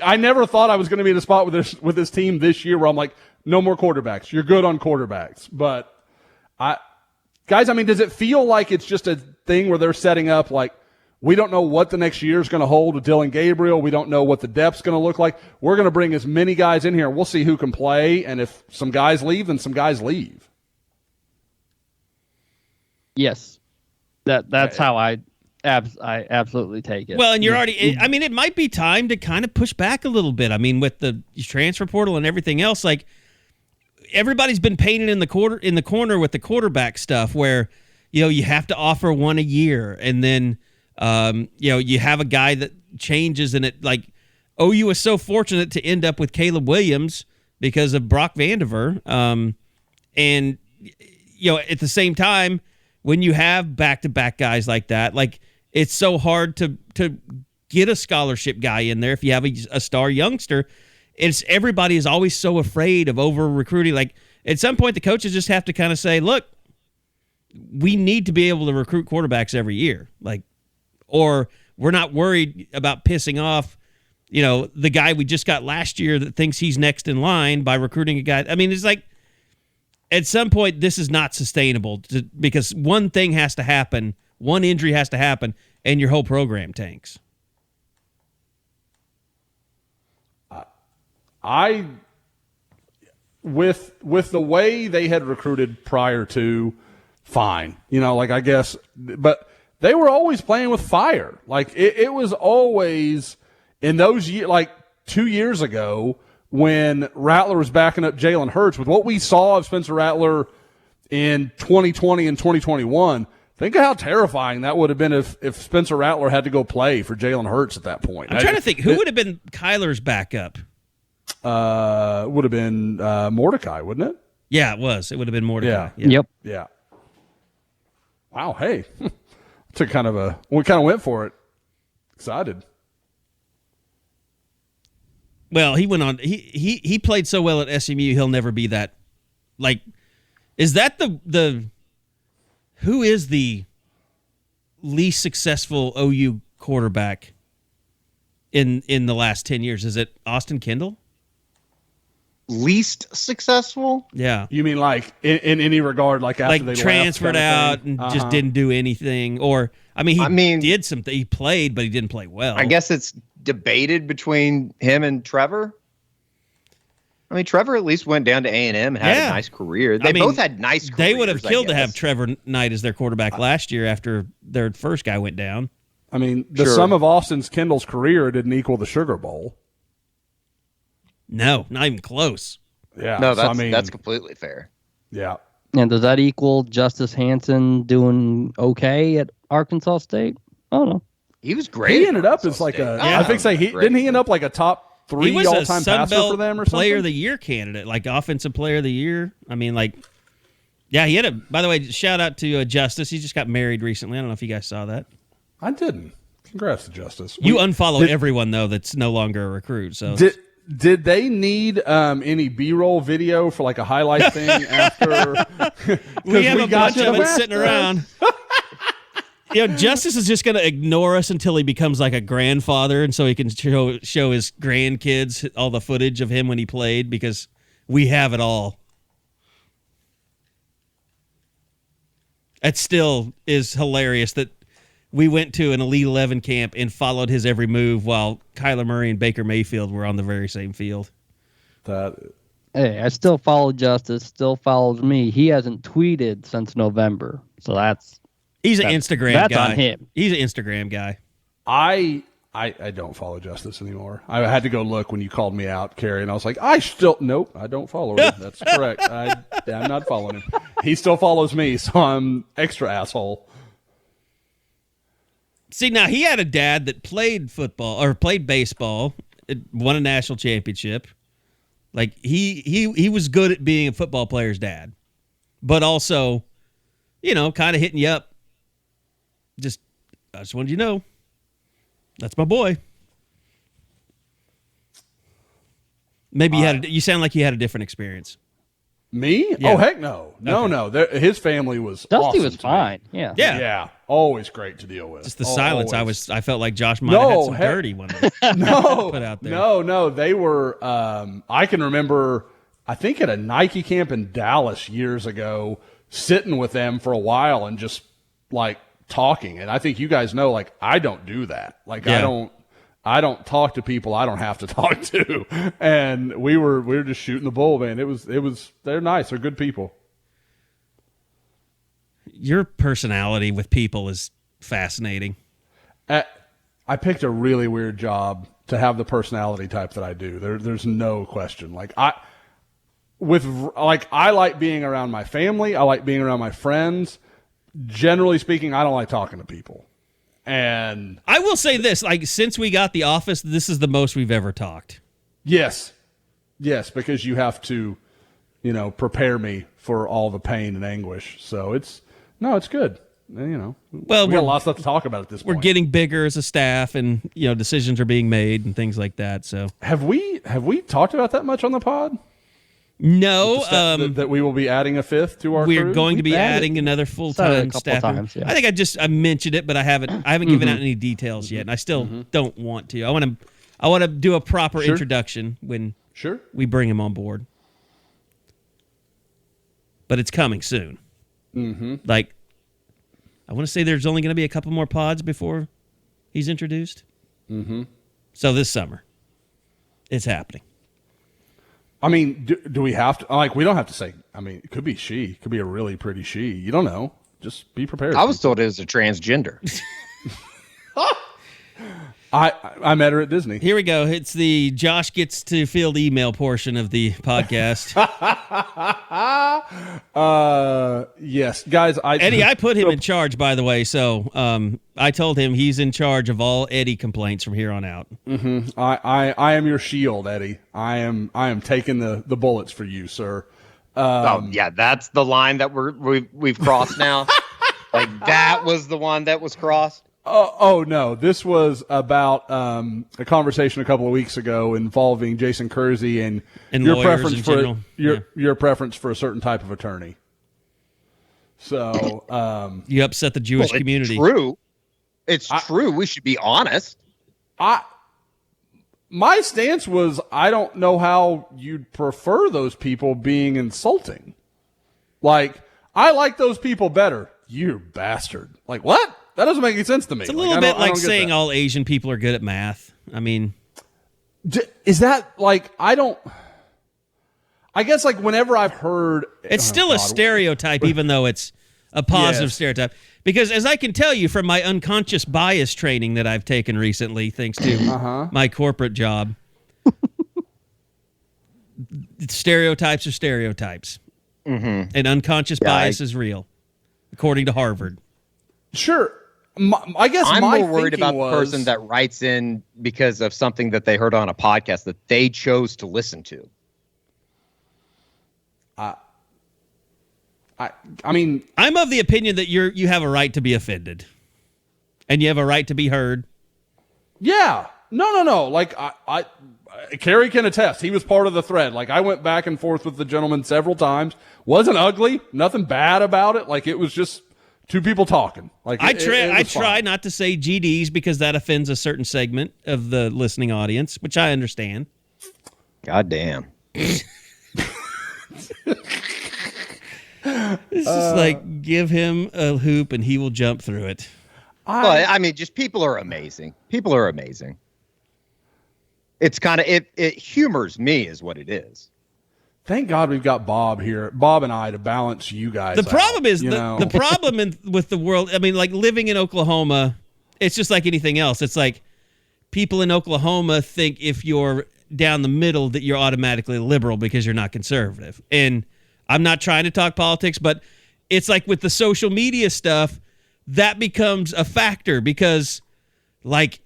I never thought I was going to be in a spot with this team this year where I'm like, no more quarterbacks. You're good on quarterbacks. But guys, I mean, does it feel like it's just a thing where they're setting up like, we don't know what the next year is going to hold with Dylan Gabriel. We don't know what the depth's going to look like. We're going to bring as many guys in here, and we'll see who can play. And if some guys leave, then some guys leave. Yes, that's how I absolutely take it. Well, and you're already. I mean, it might be time to kind of push back a little bit. I mean, with the transfer portal and everything else, like, everybody's been painted in the corner with the quarterback stuff, where you have to offer one a year, and then. You have a guy that changes, and it, like, OU was so fortunate to end up with Caleb Williams because of Brock Vandiver. And at the same time, when you have back-to-back guys like that, like, it's so hard to get a scholarship guy in there if you have a star youngster. Everybody is always so afraid of over-recruiting. Like, at some point, the coaches just have to kind of say, look, we need to be able to recruit quarterbacks every year. Like, or we're not worried about pissing off, the guy we just got last year that thinks he's next in line by recruiting a guy. I mean, it's like, at some point, this is not sustainable because one thing has to happen, one injury has to happen, and your whole program tanks. with the way they had recruited prior to, fine. I guess, but they were always playing with fire. Like it was always in those years, like 2 years ago when Rattler was backing up Jalen Hurts, with what we saw of Spencer Rattler in 2020 and 2021. Think of how terrifying that would have been if Spencer Rattler had to go play for Jalen Hurts at that point. I'm trying to think. Who would have been Kyler's backup? Would have been Mordecai, wouldn't it? Yeah, it was. It would have been Mordecai. Yeah. Yep. Yeah. Wow. Hey, we kind of went for it. Excited. Well, he went on. He played so well at SMU. He'll never be that. Like, is that the who is the least successful OU quarterback in the last 10 years? Is it Austin Kendall? Least successful? Yeah. You mean like in any regard, like after they transferred left, out and just didn't do anything? Or he did something. He played, but he didn't play well. I guess it's debated between him and Trevor. I mean, Trevor at least went down to A&M, had a nice career. They both had nice careers. They would have killed to have Trevor Knight as their quarterback last year after their first guy went down. I mean, the sum of Austin Kendall's career didn't equal the Sugar Bowl. No, not even close. Yeah. No, that's completely fair. Yeah. And does that equal Justice Hansen doing okay at Arkansas State? I don't know. He was great. He ended up as like didn't he end up like a top 3 all-time passer for them or something? Player of the Year candidate, like offensive player of the year. I mean, like, yeah, he had by the way, shout out to Justice. He just got married recently. I don't know if you guys saw that. I didn't. Congrats to Justice. You unfollow everyone, though, that's no longer a recruit. So Did they need any B-roll video for like a highlight thing after? we have a bunch of it sitting around. Justice is just going to ignore us until he becomes like a grandfather, and so he can show his grandkids all the footage of him when he played, because we have it all. It still is hilarious that we went to an Elite 11 camp and followed his every move while Kyler Murray and Baker Mayfield were on the very same field. Hey, I still follow Justice, still follows me. He hasn't tweeted since November, so he's an Instagram guy. That's on him. He's an Instagram guy. I don't follow Justice anymore. I had to go look when you called me out, Carrie, and I was like, nope, I don't follow him. That's correct. I'm not following him. He still follows me, so I'm extra asshole. See, now he had a dad that played football or played baseball, won a national championship. Like he was good at being a football player's dad, but also, kind of hitting you up. I just wanted you to know, that's my boy. Maybe you sound like you had a different experience. Me? Yeah. Oh, heck no. No. His family was Dusty awesome was fine. Yeah. Yeah. Always great to deal with. Just the silence. Always. I felt like Josh might have had some dirty one put out there. No. They were, I can remember, I think at a Nike camp in Dallas years ago, sitting with them for a while and just like talking. And I think you guys know, like, I don't do that. Like, yeah. I don't talk to people I don't have to talk to. And we were just shooting the bull, man. They're nice. They're good people. Your personality with people is fascinating. I picked a really weird job to have the personality type that I do. There's no question. Like I like being around my family. I like being around my friends. Generally speaking, I don't like talking to people. And I will say this, like, since we got the office, this is the most we've ever talked. Yes, because you have to, prepare me for all the pain and anguish. So it's good. Well, we got a lot of stuff to talk about at this point. We're getting bigger as a staff, and decisions are being made and things like that. So have we talked about that much on the pod? No, that we will be adding a fifth to our. We're going to be adding another full-time staff. Yeah. I think I mentioned it, but I haven't given out any details yet, and I still don't want to. I want to do a proper introduction when we bring him on board. But it's coming soon. Mm-hmm. Like, I want to say there's only going to be a couple more pods before he's introduced. Mm-hmm. So this summer, it's happening. I mean, do we have to? Like, we don't have to say. I mean, it could be she. It could be a really pretty she. You don't know. Just be prepared. I was told it was a transgender. I met her at Disney. Here we go. It's the Josh gets to field email portion of the podcast. Yes, guys. Eddie, I put him in charge, by the way. So I told him he's in charge of all Eddie complaints from here on out. Mm-hmm. I am your shield, Eddie. I am taking the bullets for you, sir. Yeah, that's the line that we've crossed now. Like that was the one that was crossed. Oh no! This was about a conversation a couple of weeks ago involving Jason Kersey and your preference for your preference for a certain type of attorney. So you upset the Jewish community. It's true. We should be honest. My stance was I don't know how you'd prefer those people being insulting. Like I like those people better. You bastard! Like what? That doesn't make any sense to me. It's a little bit like saying all Asian people are good at math. I mean, is that like I guess like whenever I've heard, it's still a stereotype, even though it's a positive stereotype. Because as I can tell you from my unconscious bias training that I've taken recently, thanks to my corporate job, stereotypes are stereotypes, and unconscious bias is real, according to Harvard. Sure. I guess I'm more worried about the person that writes in because of something that they heard on a podcast that they chose to listen to. I mean, I'm of the opinion that you have a right to be offended, and you have a right to be heard. Yeah. No. Like I Kerry can attest. He was part of the thread. Like I went back and forth with the gentleman several times. Wasn't ugly. Nothing bad about it. Like it was just two people talking. Like I try not to say GDs because that offends a certain segment of the listening audience, which I understand. God damn. It's just like give him a hoop and he will jump through it. Well, I mean, just people are amazing. People are amazing. It's kind of it humors me is what it is. Thank God we've got Bob here, Bob and I, to balance you guys. The problem is the problem with the world. I mean, like living in Oklahoma, it's just like anything else. It's like people in Oklahoma think if you're down the middle that you're automatically liberal because you're not conservative. And I'm not trying to talk politics, but it's like with the social media stuff, that becomes a factor because, like,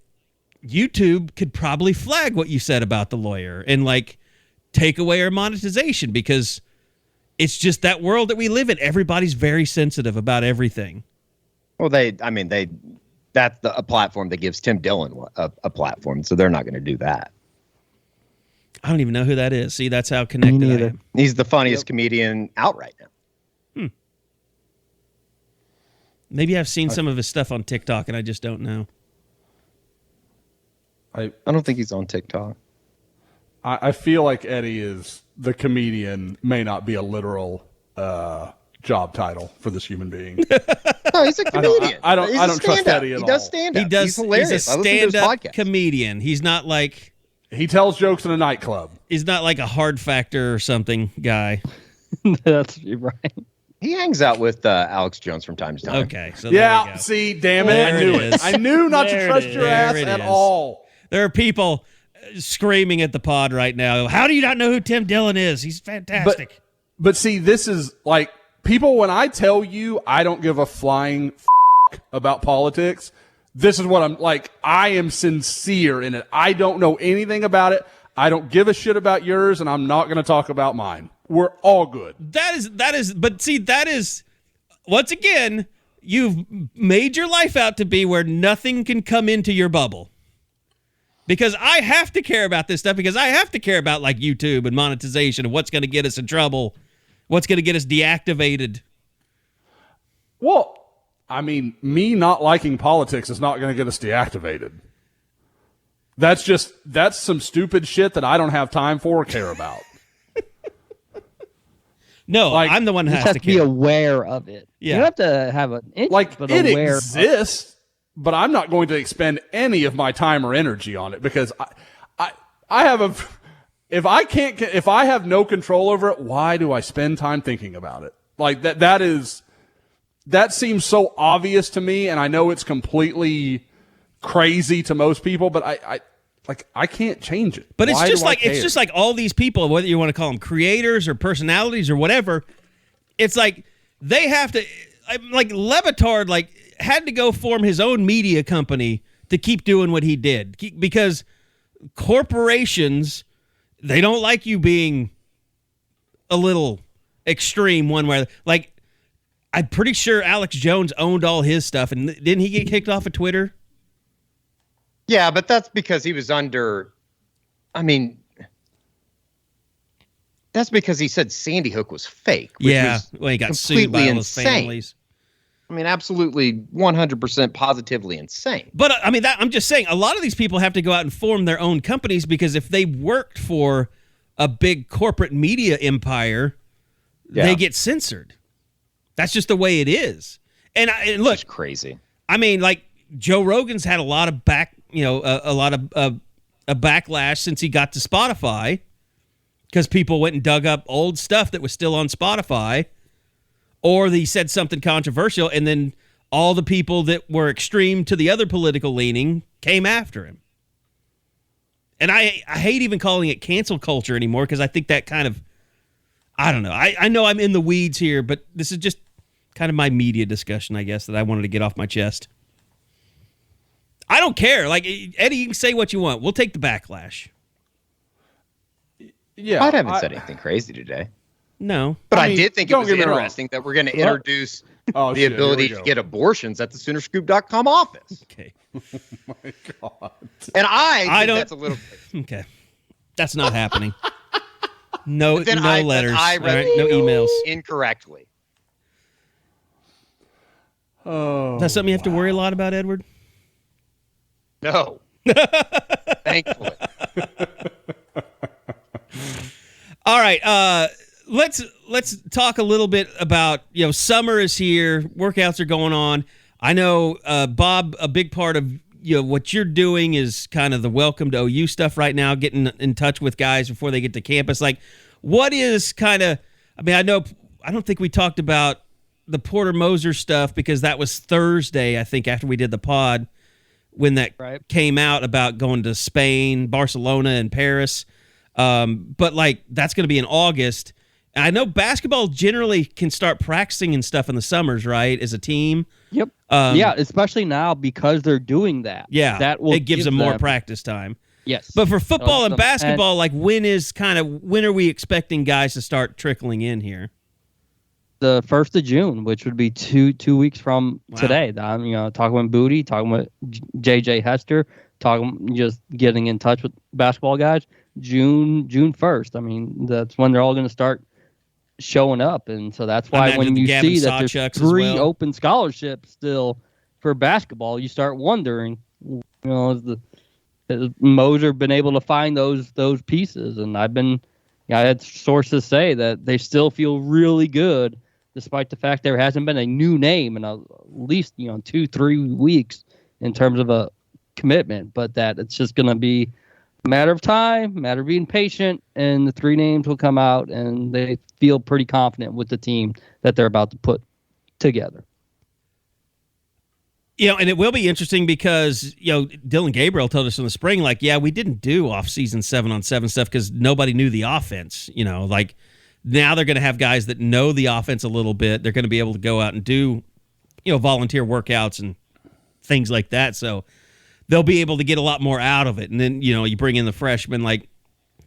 YouTube could probably flag what you said about the lawyer and like take away our monetization because it's just that world that we live in. Everybody's very sensitive about everything. Well, that's a platform that gives Tim Dillon a platform, so they're not going to do that. I don't even know who that is. See, that's how connected I am. He's the funniest comedian out right now. Maybe I've seen some of his stuff on TikTok and I just don't know. I don't think he's on TikTok. I feel like Eddie is the comedian may not be a literal job title for this human being. No, he's a comedian. I don't trust Eddie at all. He does stand up. He's hilarious. He's a stand-up comedian. He's not like... He tells jokes in a nightclub. He's not like a Hard Factor or something guy. That's right. He hangs out with Alex Jones from time to time. Okay. So yeah, see, damn it. I knew it. I knew not to trust your ass at all. There are people screaming at the pod right now. How do you not know who Tim Dillon is? He's fantastic. But see, this is like people, when I tell you I don't give a flying about politics, this is what I'm like. I am sincere in it. I don't know anything about it. I don't give a shit about yours, and I'm not going to talk about mine. We're all good. That is, but see, that is, once again, you've made your life out to be where nothing can come into your bubble. Because I have to care about this stuff, because I have to care about like YouTube and monetization and what's going to get us in trouble, what's going to get us deactivated. Well, I mean, me not liking politics is not going to get us deactivated. That's some stupid shit that I don't have time for or care about. No, like, I'm the one who has to care. Be aware of it. Yeah. You have to have an interest, like but it aware exists, but I'm not going to expend any of my time or energy on it because I have if I have no control over it, why do I spend time thinking about it? Like that seems so obvious to me, and I know it's completely crazy to most people, but I can't change it. But it's just like all these people, whether you want to call them creators or personalities or whatever, it's like they have to, like Levitard, like had to go form his own media company to keep doing what he did because corporations, they don't like you being a little extreme one way. Like, I'm pretty sure Alex Jones owned all his stuff, and didn't he get kicked off of Twitter? Yeah, but that's because he was under. I mean, that's because he said Sandy Hook was fake. Which was well, he got sued by all those families. I mean, absolutely 100% positively insane. But I mean, I'm just saying, a lot of these people have to go out and form their own companies because if they worked for a big corporate media empire, they get censored. That's just the way it is. And look, it's crazy. I mean, like Joe Rogan's had a lot of a backlash since he got to Spotify because people went and dug up old stuff that was still on Spotify. Or he said something controversial, and then all the people that were extreme to the other political leaning came after him. And I hate even calling it cancel culture anymore because I think that kind of, I don't know. I know I'm in the weeds here, but this is just kind of my media discussion, I guess, that I wanted to get off my chest. I don't care. Like, Eddie, you can say what you want. We'll take the backlash. Yeah, I haven't said anything crazy today. No. But I did think it was interesting that we're going to introduce the ability to get abortions at the Soonerscoop.com office. Okay. Oh, my God. And I think that's a little crazy. Okay. That's not happening. No letters. I read no emails. Incorrectly. Oh. That's something you have to worry a lot about, Edward? No. Thankfully. All right. Let's talk a little bit about, summer is here. Workouts are going on. I know, Bob, a big part of what you're doing is kind of the welcome to OU stuff right now, getting in touch with guys before they get to campus. Like, what is kind of, I mean, I don't think we talked about the Porter Moser stuff because that was Thursday, I think, after we did the pod when that came out about going to Spain, Barcelona, and Paris. But like, that's going to be in August. I know basketball generally can start practicing and stuff in the summers, right, as a team? Yep. Yeah, especially now because they're doing that. Yeah, it gives them more practice time. Yes. But for football and basketball, like when are we expecting guys to start trickling in here? The 1st of June, which would be two weeks from today. I'm talking with Booty, talking with JJ Hester, just getting in touch with basketball guys. June 1st. I mean, that's when they're all going to start showing up, and so that's why when you see that there's 3 open scholarships still for basketball, you start wondering, has Moser been able to find those pieces? And I had sources say that they still feel really good, despite the fact there hasn't been a new name in at least 2-3 weeks in terms of a commitment, but that it's just going to be matter of time, matter of being patient, and the 3 names will come out, and they feel pretty confident with the team that they're about to put together. And it will be interesting because, Dylan Gabriel told us in the spring, like, we didn't do off-season 7-on-7 stuff because nobody knew the offense. Like, now they're going to have guys that know the offense a little bit. They're going to be able to go out and do, volunteer workouts and things like that. So they'll be able to get a lot more out of it. And then, you bring in the freshmen like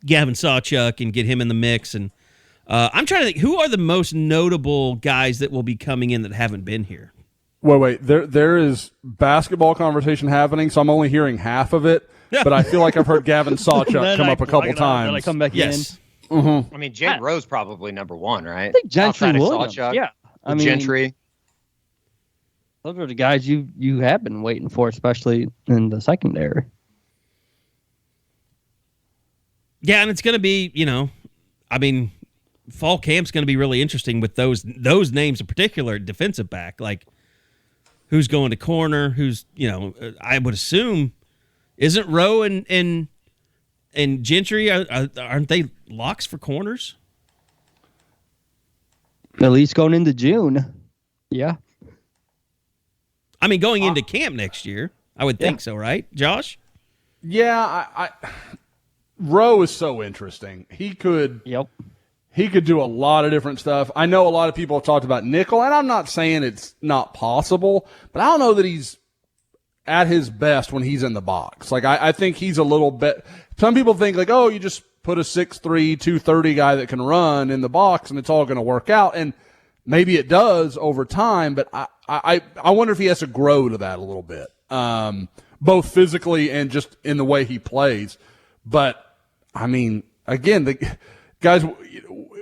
Gavin Sawchuk and get him in the mix. And I'm trying to think, who are the most notable guys that will be coming in that haven't been here? Wait. There is basketball conversation happening, so I'm only hearing half of it. But I feel like I've heard Gavin Sawchuk come up a couple times. I come back in. Mm-hmm. I mean, Jade Rose probably number 1, right? I think Gentry Williams. Sawchuk, yeah. I mean, Gentry. Those are the guys you have been waiting for, especially in the secondary. Yeah, and it's going to be, fall camp's going to be really interesting with those names in particular, defensive back. Like, who's going to corner? Who's, I would assume, isn't Rowe and and Gentry, aren't they locks for corners? At least going into June. Yeah. I mean, going into camp next year, I would think so, right, Josh? Yeah, Rowe is so interesting. He could do a lot of different stuff. I know a lot of people have talked about nickel, and I'm not saying it's not possible, but I don't know that he's at his best when he's in the box. Like, I think he's a little bit – some people think, like, oh, you just put a 6'3", 230 guy that can run in the box and it's all going to work out. And maybe it does over time, but I wonder if he has to grow to that a little bit, both physically and just in the way he plays. But, I mean, again, the guys,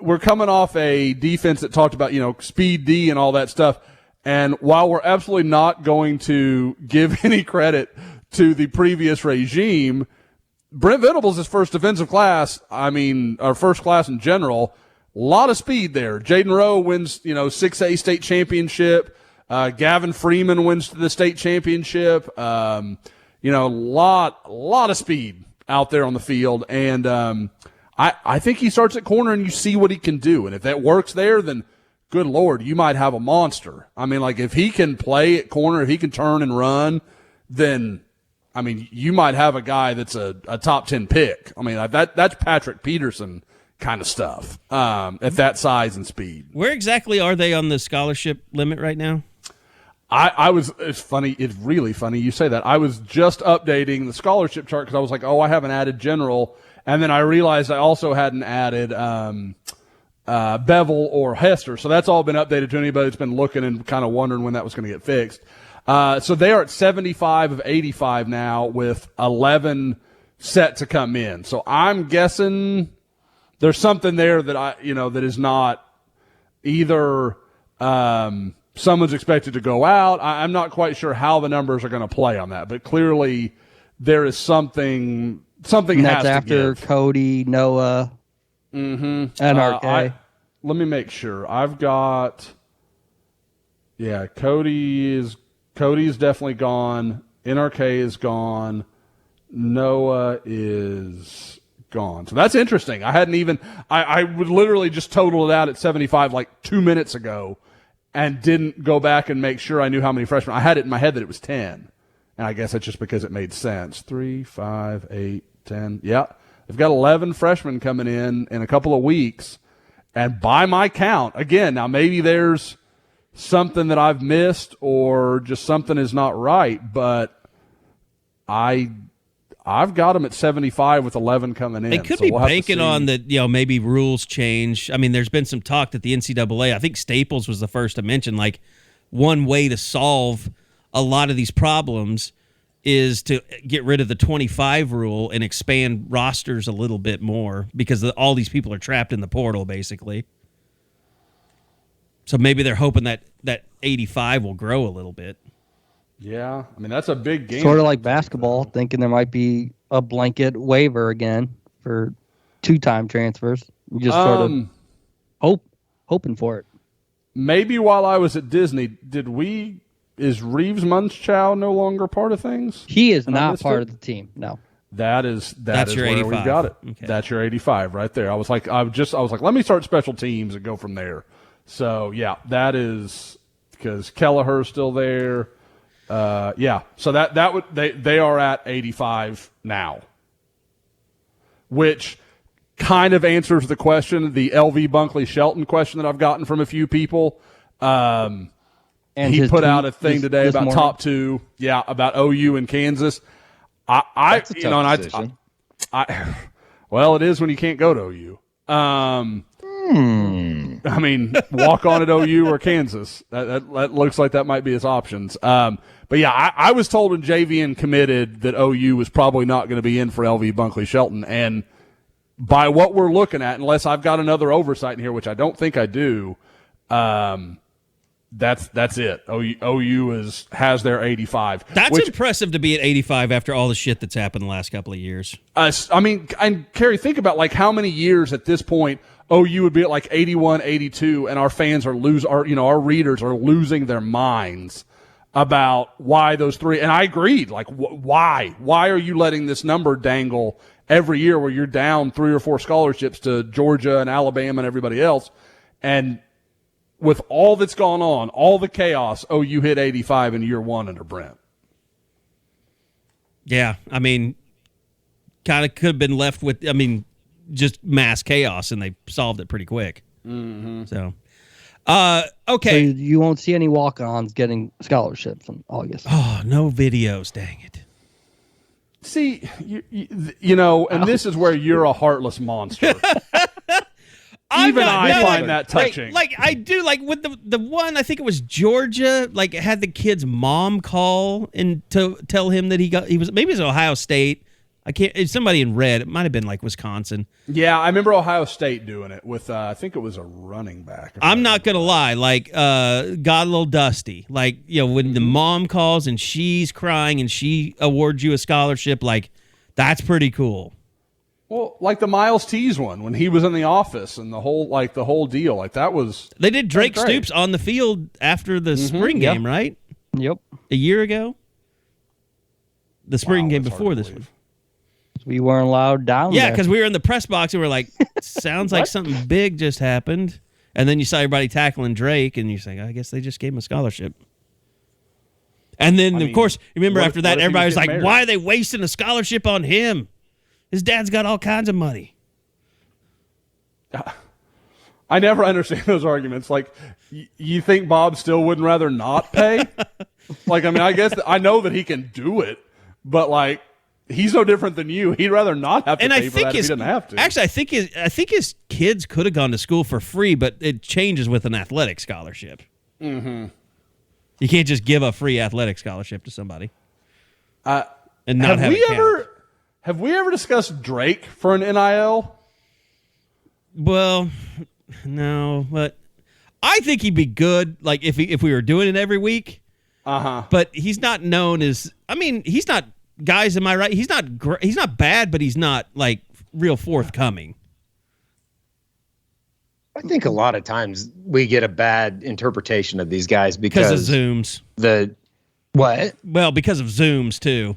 we're coming off a defense that talked about, speed D and all that stuff. And while we're absolutely not going to give any credit to the previous regime, Brent Venables' first defensive class, our first class in general, a lot of speed there. Jaden Rowe wins, 6A state championship. Gavin Freeman wins the state championship. A lot of speed out there on the field. And I think he starts at corner and you see what he can do. And if that works there, then good Lord, you might have a monster. If he can play at corner, if he can turn and run, then, you might have a guy that's a top 10 pick. That's Patrick Peterson kind of stuff at that size and speed. Where exactly are they on the scholarship limit right now? It's funny. It's really funny you say that. I was just updating the scholarship chart because I was like, oh, I haven't added general. And then I realized I also hadn't added Bevel or Hester. So that's all been updated to anybody that's been looking and kind of wondering when that was going to get fixed. So they are at 75 of 85 now with 11 set to come in. So I'm guessing there's something there that that is not either someone's expected to go out. I'm not quite sure how the numbers are going to play on that, but clearly there is something and has that's to after give. Cody, Noah, NRK. Let me make sure. I've got Cody's definitely gone. NRK is gone. Noah is gone. So that's interesting. I hadn't even I would literally just total it out at 75 like 2 minutes ago and didn't go back and make sure I knew how many freshmen. I had it in my head that it was 10. And I guess that's just because it made sense. 3, 5, 8, 10. Yeah. They've got 11 freshmen coming in a couple of weeks. And by my count, again, now maybe there's something that I've missed or just something is not right, but I've got them at 75 with 11 coming in. They could be banking on that, maybe rules change. There's been some talk that the NCAA, I think Staples was the first to mention, like, one way to solve a lot of these problems is to get rid of the 25 rule and expand rosters a little bit more because all these people are trapped in the portal, basically. So maybe they're hoping that 85 will grow a little bit. Yeah, that's a big game. Sort of like basketball, thinking there might be a blanket waiver again for 2-time transfers. You just sort of hoping for it. Maybe while I was at Disney, is Reeves Munchow no longer part of things? He is not part of the team. No. That's your where 85. we've got it. Okay. That's your 85 right there. I was like, let me start special teams and go from there. So yeah, that is because Kelleher's still there. So that would they are at 85 now, which kind of answers the question, the LV Bunkley Shelton question that I've gotten from a few people. And he put out a thing today about morning. Top 2, about OU and Kansas. That's a tough decision. Well, it is when you can't go to OU. Walk on at OU or Kansas. That looks like that might be his options. But yeah, I was told when JVN committed that OU was probably not going to be in for LV Bunkley Shelton. And by what we're looking at, unless I've got another oversight in here, which I don't think I do, that's it. OU has their 85. That's impressive to be at 85 after all the shit that's happened the last couple of years. And Kerry, think about like how many years at this point OU would be at like 81, 82, and our fans our readers are losing their minds about why those three. And I agreed. Like, why? Why are you letting this number dangle every year where you're down 3 or 4 scholarships to Georgia and Alabama and everybody else. And with all that's gone on, all the chaos, you hit 85 in year 1 under Brent. Yeah, I mean, kind of could have been left with, just mass chaos, and they solved it pretty quick. Mm-hmm. So, okay. So you won't see any walk-ons getting scholarships in August. Oh, no videos, dang it. See, you know, and this is where you're a heartless monster. Even I find that touching. Like I do, like with the one, I think it was Georgia, like had the kid's mom call and to tell him that maybe it was Ohio State. It's somebody in red. It might have been like Wisconsin. Yeah, I remember Ohio State doing it with, I think it was a running back. I'm not going to lie. Like, got a little dusty. Like, when the mom calls and she's crying and she awards you a scholarship, like, that's pretty cool. Well, like the Miles Tees one when he was in the office and the whole deal. Like, that was. They did Drake Stoops on the field after the spring game, right? Yep. A year ago? The spring game before this one. We weren't allowed down there. Yeah, because we were in the press box and we're like, sounds like something big just happened. And then you saw everybody tackling Drake and you're saying, I guess they just gave him a scholarship. And then, of course, remember after that, everybody was like, why are they wasting a scholarship on him? His dad's got all kinds of money. I never understand those arguments. Like, you think Bob still wouldn't rather not pay? Like, I guess I know that he can do it, but like, he's no different than you. He'd rather not have to pay for that if he didn't have to. Actually, I think his kids could have gone to school for free, but it changes with an athletic scholarship. Mm-hmm. You can't just give a free athletic scholarship to somebody and not have it count. Have we ever discussed Drake for an NIL? Well, no, but I think he'd be good. Like if we were doing it every week. But he's not known as. He's not. Guys, am I right? He's not bad, but he's not like real forthcoming. I think a lot of times we get a bad interpretation of these guys because of Zooms. What? Well, because of Zooms too.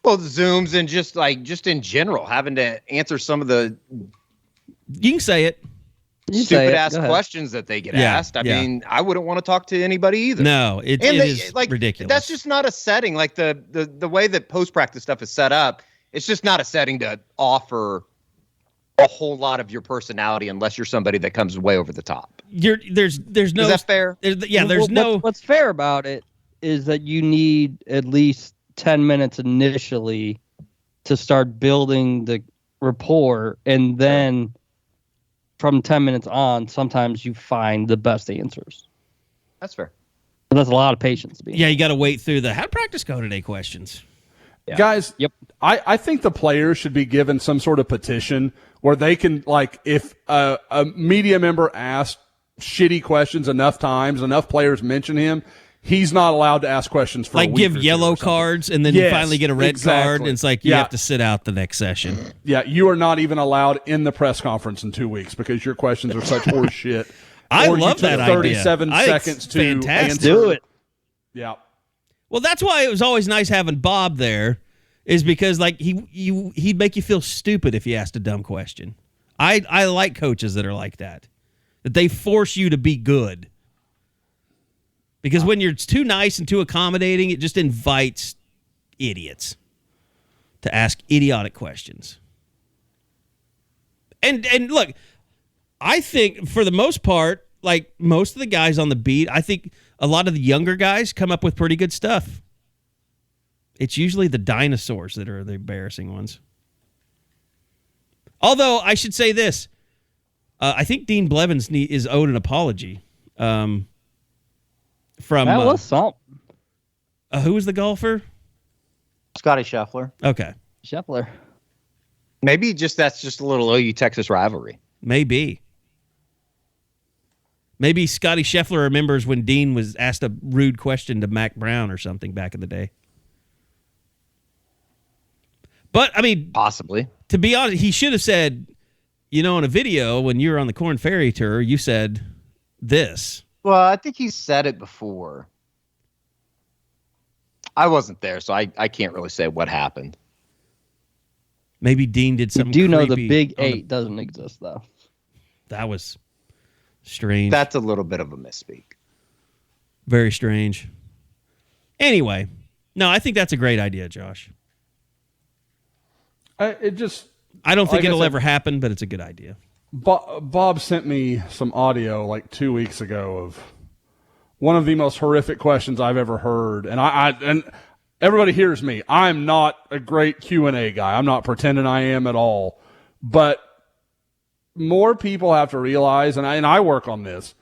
Well, the Zooms and just in general, having to answer some of the you can say it. Stupid ass questions that they get asked. I mean, I wouldn't want to talk to anybody either. No, it is like ridiculous. That's just not a setting. Like the way that post practice stuff is set up, it's just not a setting to offer a whole lot of your personality unless you're somebody that comes way over the top. There's no. Is that fair? There's no. What's fair about it is that you need at least 10 minutes initially to start building the rapport, and then. From 10 minutes on, sometimes you find the best answers. That's fair. But that's a lot of patience. Yeah, you got to wait through the how'd practice go today questions. Yeah. Guys, yep. I think the players should be given some sort of petition where they can, like, if a media member asked shitty questions enough times, enough players mention him, he's not allowed to ask questions for a week give yellow cards, and then you finally get a red card, and it's like you have to sit out the next session. Yeah, you are not even allowed in the press conference in 2 weeks because your questions are such horse shit. I love that idea. 37 seconds to answer. Do it. Yeah. Well, that's why it was always nice having Bob there, is because like he'd make you feel stupid if you asked a dumb question. I like coaches that are like that they force you to be good. Because when you're too nice and too accommodating, it just invites idiots to ask idiotic questions. And look, I think for the most part, like most of the guys on the beat, I think a lot of the younger guys come up with pretty good stuff. It's usually the dinosaurs that are the embarrassing ones. Although I should say this, I think Dean Blevins is owed an apology. From that was something. Who was the golfer? Scotty Scheffler. Okay. Scheffler. Maybe that's just a little OU Texas rivalry. Maybe Scotty Scheffler remembers when Dean was asked a rude question to Mac Brown or something back in the day. But, possibly. To be honest, he should have said, in a video when you were on the Corn Ferry Tour, you said this. Well, I think he said it before. I wasn't there, so I can't really say what happened. Maybe Dean did something. Do you know the creepy Big 8 doesn't exist though? That was strange. That's a little bit of a misspeak. Very strange. Anyway, no, I think that's a great idea, Josh. I don't think it'll ever happen, but it's a good idea. Bob sent me some audio like 2 weeks ago of one of the most horrific questions I've ever heard, and everybody hears me. I'm not a great Q&A guy. I'm not pretending I am at all, but more people have to realize, and I work on this.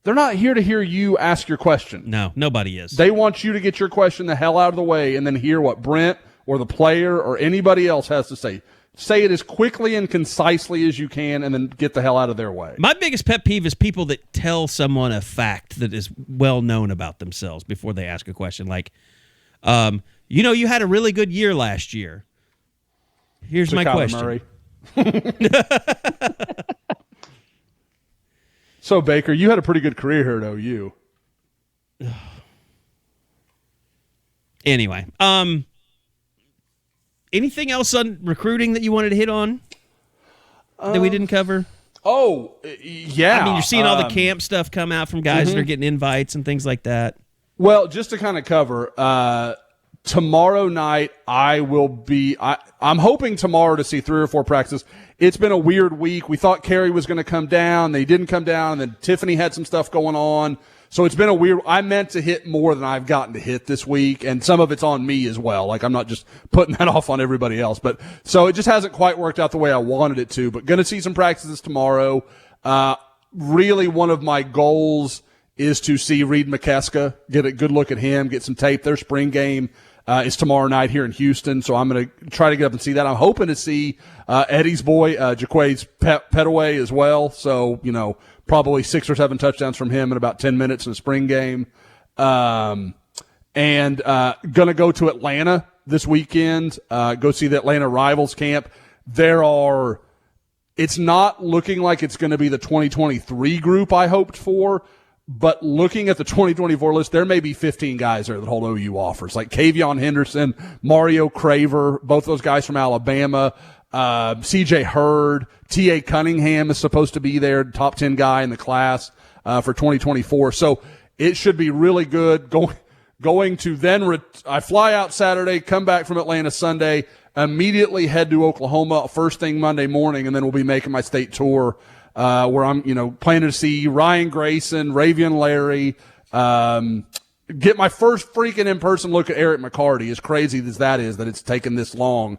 They're not here to hear you ask your question. No, nobody is. They want you to get your question the hell out of the way and then hear what Brent or the player or anybody else has to say. Say it as quickly and concisely as you can and then get the hell out of their way. My biggest pet peeve is people that tell someone a fact that is well known about themselves before they ask a question. Like, you had a really good year last year. Here's my question. Murray. So, Baker, you had a pretty good career here at OU. Anyway, anything else on recruiting that you wanted to hit on that we didn't cover? Oh, yeah. I mean, you're seeing all the camp stuff come out from guys that are getting invites and things like that. Well, just to kind of cover, tomorrow night I'm hoping tomorrow to see 3 or 4 practices. It's been a weird week. We thought Carrie was going to come down. They didn't come down, and then Tiffany had some stuff going on. So it's been a weird – I meant to hit more than I've gotten to hit this week, and some of it's on me as well. Like, I'm not just putting that off on everybody else. But so it just hasn't quite worked out the way I wanted it to. But going to see some practices tomorrow. Really one of my goals is to see Reed McKeska, get a good look at him, get some tape. Their spring game is tomorrow night here in Houston, so I'm going to try to get up and see that. I'm hoping to see Eddie's boy, Jaquade's Petaway as well. So, probably 6 or 7 touchdowns from him in about 10 minutes in the spring game. And going to go to Atlanta this weekend, go see the Atlanta Rivals camp. It's not looking like it's going to be the 2023 group I hoped for, but looking at the 2024 list, there may be 15 guys there that hold OU offers, like Kavion Henderson, Mario Craver, both those guys from Alabama, CJ Hurd, T.A. Cunningham is supposed to be there, top 10 guy in the class for 2024. So it should be really good. Going to then I fly out Saturday, come back from Atlanta Sunday, immediately head to Oklahoma first thing Monday morning, and then we'll be making my state tour where I'm, planning to see Ryan Grayson, Ravian Larry, get my first freaking in-person look at Eric McCarty, as crazy as that is that it's taken this long.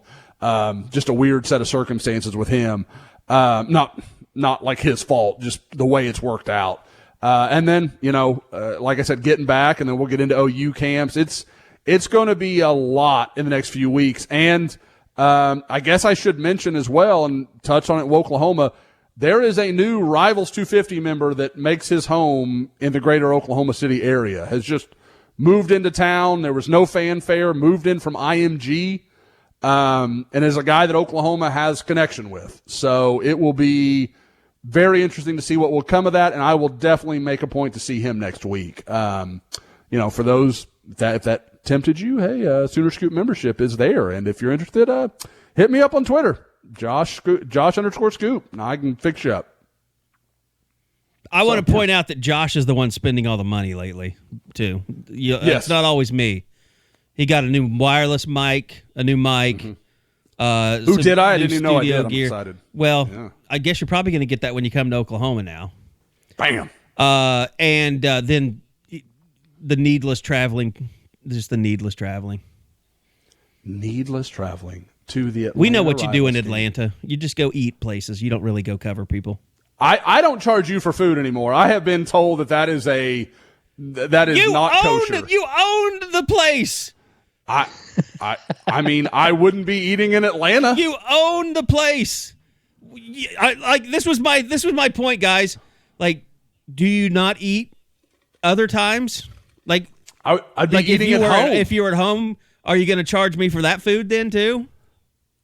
Just a weird set of circumstances with him. Not like his fault, just the way it's worked out. And then, like I said, getting back, and then we'll get into OU camps. It's going to be a lot in the next few weeks. And I guess I should mention as well, and touch on it in Oklahoma, there is a new Rivals 250 member that makes his home in the greater Oklahoma City area, has just moved into town. There was no fanfare, moved in from IMG, and is a guy that Oklahoma has connection with. So it will be very interesting to see what will come of that, and I will definitely make a point to see him next week. For those if that tempted you, hey, Sooner Scoop membership is there, and if you're interested, hit me up on Twitter. Josh_Scoop, and I can fix you up. I want to point out that Josh is the one spending all the money lately, too. Yes. It's not always me. He got a new wireless mic, a new mic. Mm-hmm. Who did I? I didn't even know I did. I'm excited. Well, yeah. I guess you're probably going to get that when you come to Oklahoma now. Bam. And then the needless traveling, just the needless traveling. Needless traveling. To the Atlanta we know what you do in team. Atlanta. You just go eat places. You don't really go cover people. I don't charge you for food anymore. I have been told that is not kosher. You owned the place. I mean, I wouldn't be eating in Atlanta. You own the place. This was my point, guys. Like, do you not eat other times? Like, I'd be eating at home. If you were at home, are you going to charge me for that food then too?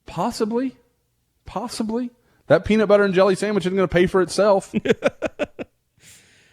Possibly. That peanut butter and jelly sandwich isn't going to pay for itself.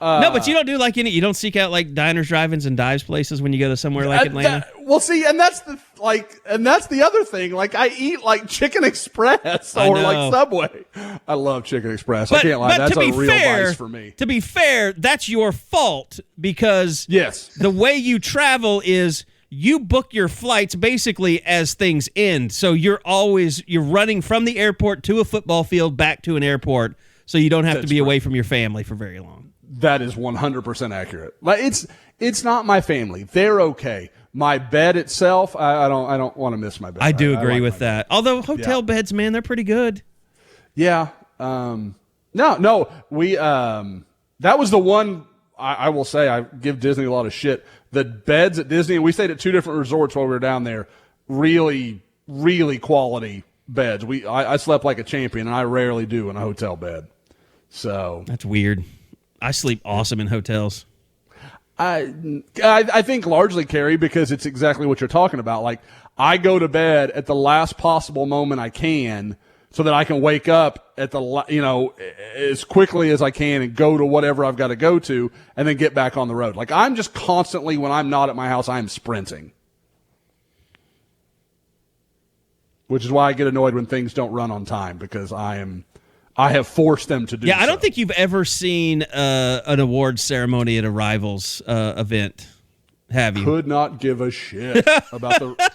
No, but you don't do like you don't seek out like diners, drive-ins, and dives places when you go to somewhere like Atlanta. See, and that's the other thing. Like I eat like Chicken Express or like Subway. I love Chicken Express. I can't lie. That's a real vice for me. To be fair, that's your fault because the way you travel is you book your flights basically as things end. So you're running from the airport to a football field back to an airport, so you don't have to be away from your family for very long. That is 100% accurate. Like it's not my family. They're okay. My bed itself, I don't want to miss my bed. I do agree with that. Although hotel beds, man, they're pretty good. Yeah. No. We that was the one I will say I give Disney a lot of shit. The beds at Disney, and we stayed at 2 different resorts while we were down there. Really, really quality beds. I slept like a champion, and I rarely do in a hotel bed. So that's weird. I sleep awesome in hotels. I think largely, Carrie, because it's exactly what you're talking about. Like, I go to bed at the last possible moment I can so that I can wake up at as quickly as I can and go to whatever I've got to go to and then get back on the road. Like, I'm just constantly, when I'm not at my house, I'm sprinting. Which is why I get annoyed when things don't run on time, because I have forced them to do so. I don't think you've ever seen an awards ceremony at a Rivals event, have you? Could not give a shit about the...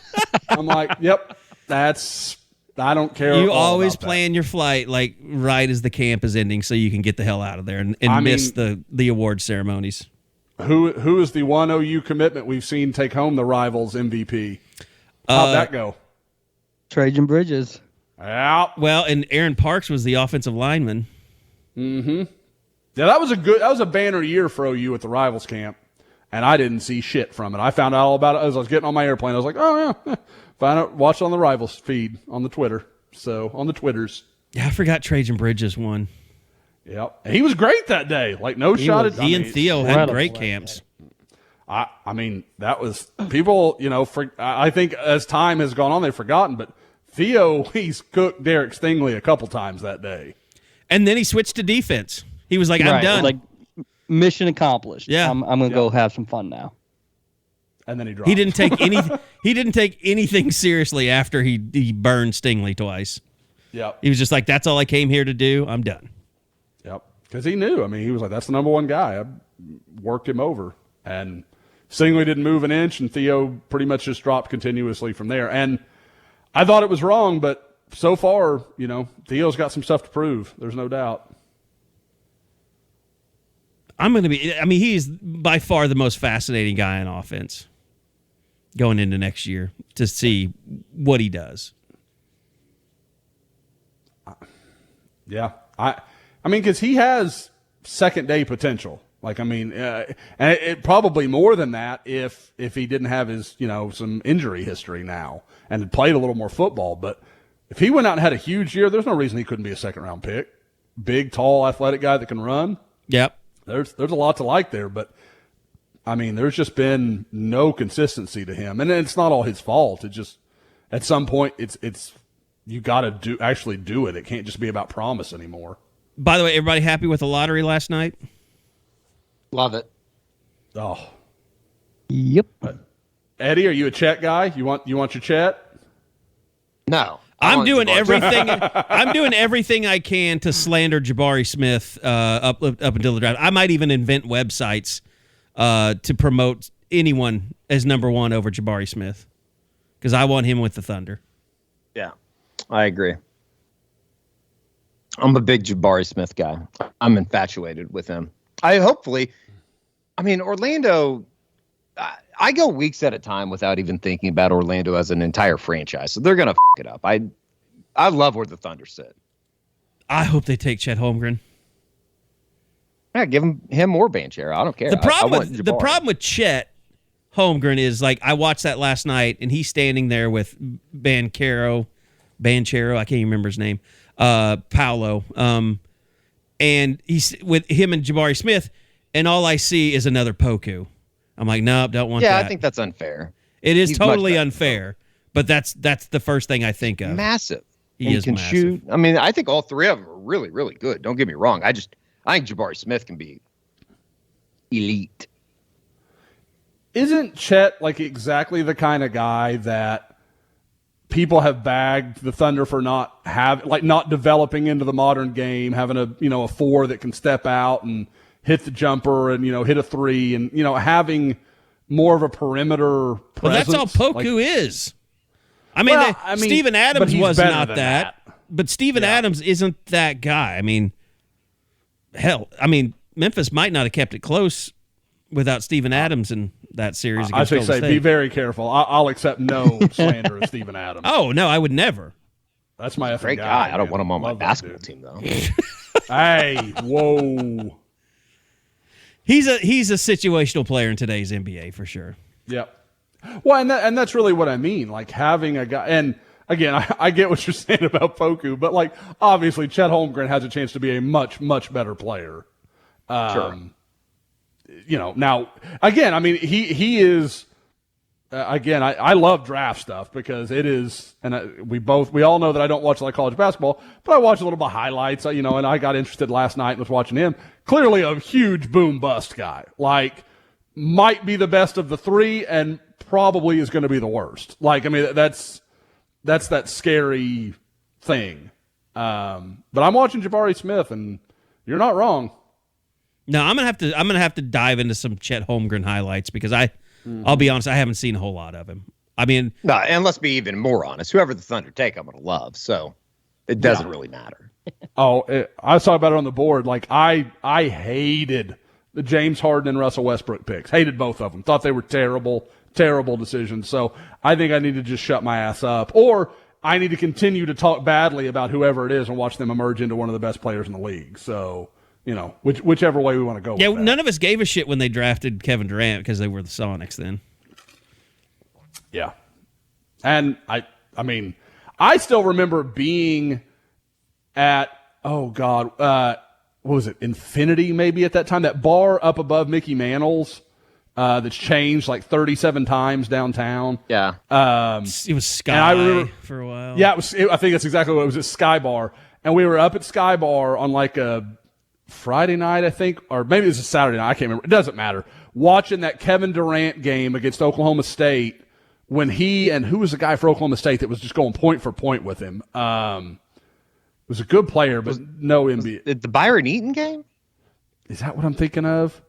I'm like, yep, I don't care. You always plan your flight like right as the camp is ending so you can get the hell out of there and miss the award ceremonies. Who is the one OU commitment we've seen take home the Rivals MVP? How'd that go? Trajan Bridges. Yeah. Well, and Aaron Parks was the offensive lineman. Mm-hmm. Yeah, that was a banner year for OU at the Rivals camp, and I didn't see shit from it. I found out all about it as I was getting on my airplane. I was like, oh yeah, watch on the Rivals feed on the Twitter. So on the Twitters. Yeah, I forgot Trajan Bridges won. Yep, and he was great that day. Like he and Theo had great camps. I mean, that was people. I think as time has gone on, they've forgotten, but Theo, he's cooked Derek Stingley a couple times that day. And then he switched to defense. He was like, I'm done. Like, mission accomplished. Yeah. I'm going to go have some fun now. And then he dropped. He didn't take anything seriously after he burned Stingley twice. Yep. He was just like, that's all I came here to do. I'm done. Yep. Because he knew. I mean, he was like, that's the number one guy. I worked him over. And Stingley didn't move an inch, and Theo pretty much just dropped continuously from there. And I thought it was wrong, but so far, Theo's got some stuff to prove. There's no doubt. He's by far the most fascinating guy in offense going into next year to see what he does. Yeah. Because he has second-day potential. And it probably more than that if he didn't have his, some injury history now and had played a little more football. But if he went out and had a huge year, there's no reason he couldn't be a second-round pick. Big, tall, athletic guy that can run. Yep. There's a lot to like there, but there's just been no consistency to him, and it's not all his fault. It just at some point it's you got to actually do it. It can't just be about promise anymore. By the way, everybody happy with the lottery last night? Love it. Oh. Yep. Eddie, are you a Chet guy? You want your Chet? No. I'm doing everything. I'm doing everything I can to slander Jabari Smith up until the draft. I might even invent websites to promote anyone as number one over Jabari Smith because I want him with the Thunder. Yeah, I agree. I'm a big Jabari Smith guy. I'm infatuated with him. Orlando. I go weeks at a time without even thinking about Orlando as an entire franchise. So they're going to f*** it up. I love where the Thunder sit. I hope they take Chet Holmgren. Yeah, give him more Banchero. I don't care. The problem with Chet Holmgren is, like, I watched that last night, and he's standing there with Banchero, I can't even remember his name, Paolo, and he's with him and Jabari Smith, and all I see is another Poku. I'm like, nope, don't want that. Yeah, I think that's unfair. It is totally unfair, but that's the first thing I think of. Massive. He can massive. Shoot. I think all three of them are really, really good. Don't get me wrong. I think Jabari Smith can be elite. Isn't Chet like exactly the kind of guy that people have bagged the Thunder for not developing into the modern game, having a 4 that can step out and hit the jumper and hit a 3 and having more of a perimeter presence. Well, that's all Poku is. I mean, Steven Adams was not that. But Steven Adams isn't that guy. I mean, hell, Memphis might not have kept it close without Steven Adams in that series against Golden State. Be very careful. I'll accept no slander of Steven Adams. Oh, no, I would never. That's my great guy. I don't want him on my basketball team, though. Hey, whoa. He's a situational player in today's NBA for sure. Yep. Well, and that's really what I mean. Like having a guy, and again, I get what you're saying about Poku, but like obviously Chet Holmgren has a chance to be a much, much better player. Sure. Now again, he is. Again, I love draft stuff because it is, and we all know that I don't watch a lot of college basketball, but I watch a little bit of highlights, and I got interested last night and was watching him. Clearly a huge boom bust guy, like might be the best of the 3 and probably is going to be the worst. That's that scary thing. But I'm watching Jabari Smith and you're not wrong. No, I'm gonna have to dive into some Chet Holmgren highlights because I'll be honest, I haven't seen a whole lot of him. No, and let's be even more honest. Whoever the Thunder take, I'm going to love. So it doesn't really matter. I saw about it on the board. Like I hated the James Harden and Russell Westbrook picks. Hated both of them. Thought they were terrible, terrible decisions. So I think I need to just shut my ass up, or I need to continue to talk badly about whoever it is and watch them emerge into one of the best players in the league. So whichever way we want to go. Yeah, with that. None of us gave a shit when they drafted Kevin Durant because they were the Sonics then. Yeah. And I still remember being at, what was it, Infinity maybe at that time? That bar up above Mickey Mantle's that's changed like 37 times downtown. Yeah. It was Sky for a while. Yeah, I think that's exactly what it was. At Sky Bar. And we were up at Sky Bar on like a Friday night, I think, or maybe it was a Saturday night. I can't remember. It doesn't matter. Watching that Kevin Durant game against Oklahoma State when who was the guy for Oklahoma State that was just going point for point with him? Was a good player, but no NBA. The Byron Eaton game? Is that what I'm thinking of?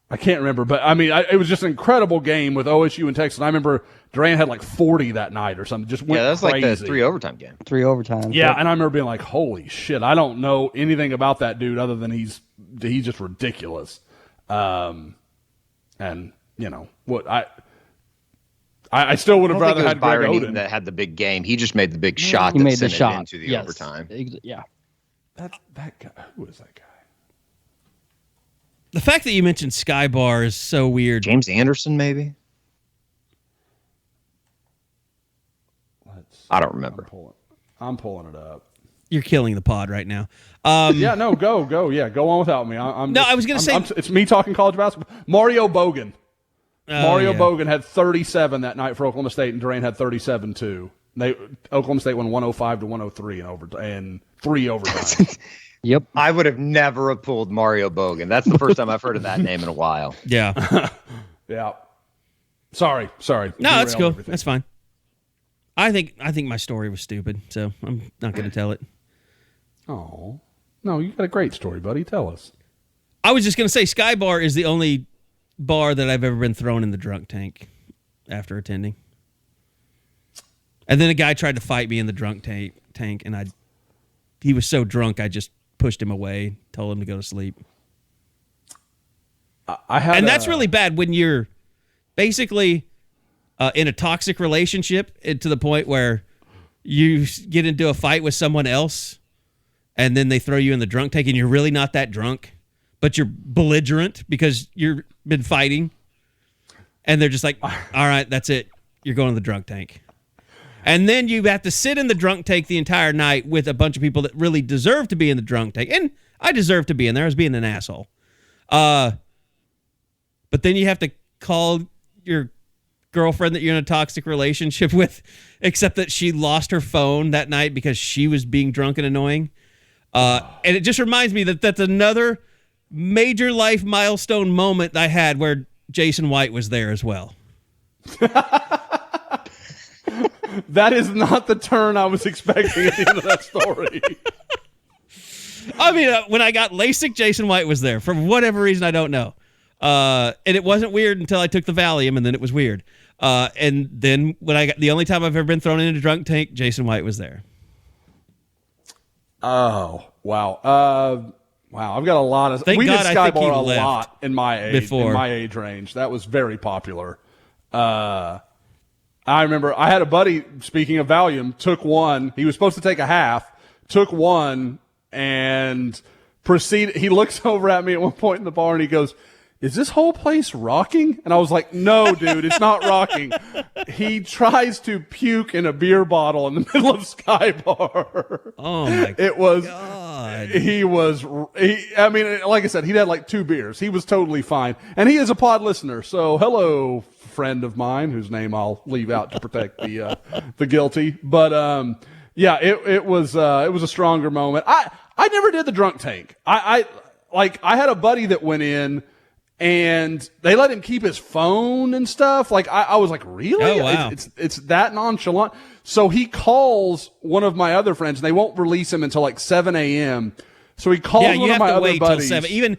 I can't remember, but it was just an incredible game with OSU and Texas. And I remember Durant had like 40 that night or something. Just went that's crazy. like the 3 overtime game. 3 overtime. Yeah, and I remember being like, "Holy shit! I don't know anything about that dude other than he's just ridiculous." And what I still would have rather had Greg Byron Oden Eaton that had the big game. He just made the big shot. He that made sent the shot it into the overtime. Yeah. That guy. Who is that guy? The fact that you mentioned Sky Bar is so weird. James Anderson, maybe? I don't remember. I'm pulling it up. You're killing the pod right now. Yeah, no, go. Yeah, go on without me. I was going to say... it's me talking college basketball. Mario Bogan. Bogan had 37 that night for Oklahoma State, and Durant had 37 too. Oklahoma State won 105 to 103 and 3 overtimes. Yep. I would have never have pulled Mario Bogan. That's the first time I've heard of that name in a while. Yeah. Yeah. Sorry. No, that's cool. Everything. That's fine. I think my story was stupid, so I'm not going to tell it. Oh. No, you got a great story, buddy. Tell us. I was just going to say Sky Bar is the only bar that I've ever been thrown in the drunk tank after attending. And then a guy tried to fight me in the drunk tank, and he was so drunk I just pushed him away, told him to go to sleep. That's really bad when you're basically in a toxic relationship to the point where you get into a fight with someone else and then they throw you in the drunk tank and you're really not that drunk, but you're belligerent because you've been fighting. And they're just like, all right, that's it. You're going to the drunk tank. And then you have to sit in the drunk tank the entire night with a bunch of people that really deserve to be in the drunk tank. And I deserve to be in there. I was being an asshole. But then you have to call your girlfriend that you're in a toxic relationship with, except that she lost her phone that night because she was being drunk and annoying. And it just reminds me that that's another major life milestone moment I had where Jason White was there as well. That is not the turn I was expecting at the end of that story. I mean, when I got LASIK, Jason White was there for whatever reason I don't know. And it wasn't weird until I took the Valium, and then it was weird. And then the only time I've ever been thrown into a drunk tank, Jason White was there. Oh, wow. Wow, I've got a lot of. Thank we God did I think he Skybar a left lot in my age. before. In my age range, that was very popular. I remember I had a buddy. Speaking of Valium, took one. He was supposed to take a half. Took one and proceeded. He looks over at me at one point in the bar and he goes, "Is this whole place rocking?" And I was like, "No, dude, it's not rocking." He tries to puke in a beer bottle in the middle of Skybar. Oh my It was. God. I mean, like I said, he'd had like 2 beers. He was totally fine. And he is a pod listener. So hello, friend of mine, whose name I'll leave out to protect the guilty. But, yeah, it was a stronger moment. I never did the drunk tank. I had a buddy that went in and they let him keep his phone and stuff. Like, I was like, really? Oh, wow. It's that nonchalant. So he calls one of my other friends, and they won't release him until like 7 a.m. So he calls one of my other buddies. Till 7. Even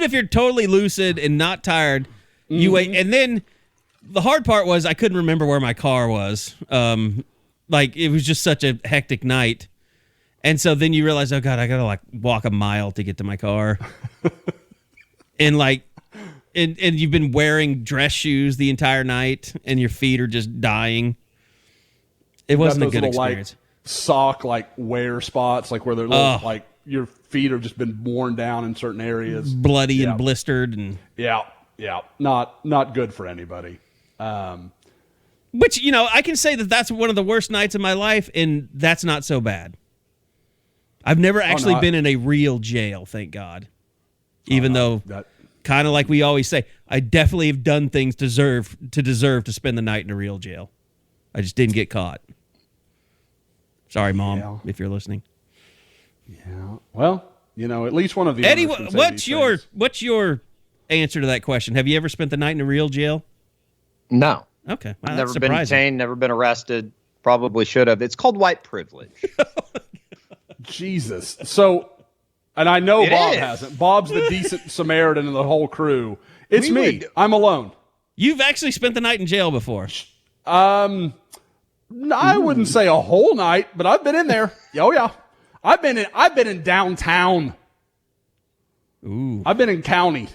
if you're totally lucid and not tired, you wait. And then the hard part was I couldn't remember where my car was. Like, it was just such a hectic night. And so then you realize, oh God, I gotta like walk a mile to get to my car. And you've been wearing dress shoes the entire night, and your feet are just dying. It wasn't a good experience. Like, sock wear spots, like where they're like your feet have just been worn down in certain areas, bloody and blistered, and not good for anybody. Which I can say that's one of the worst nights of my life, and that's not so bad. I've never actually been in a real jail, thank God. Even though, kind of like we always say, I definitely have done things to deserve to spend the night in a real jail. I just didn't get caught. Sorry, Mom, if you're listening. Yeah. Well, at least one of the Eddie, what's your answer to that question? Have you ever spent the night in a real jail? No. Okay. Wow, never been detained, never been arrested. Probably should have. It's called white privilege. Jesus. So, and I know Bob hasn't. Bob's the decent Samaritan of the whole crew. It's me. I'm alone. You've actually spent the night in jail before. I wouldn't say a whole night, but I've been in there. Oh yeah. I've been in downtown. Ooh. I've been in county.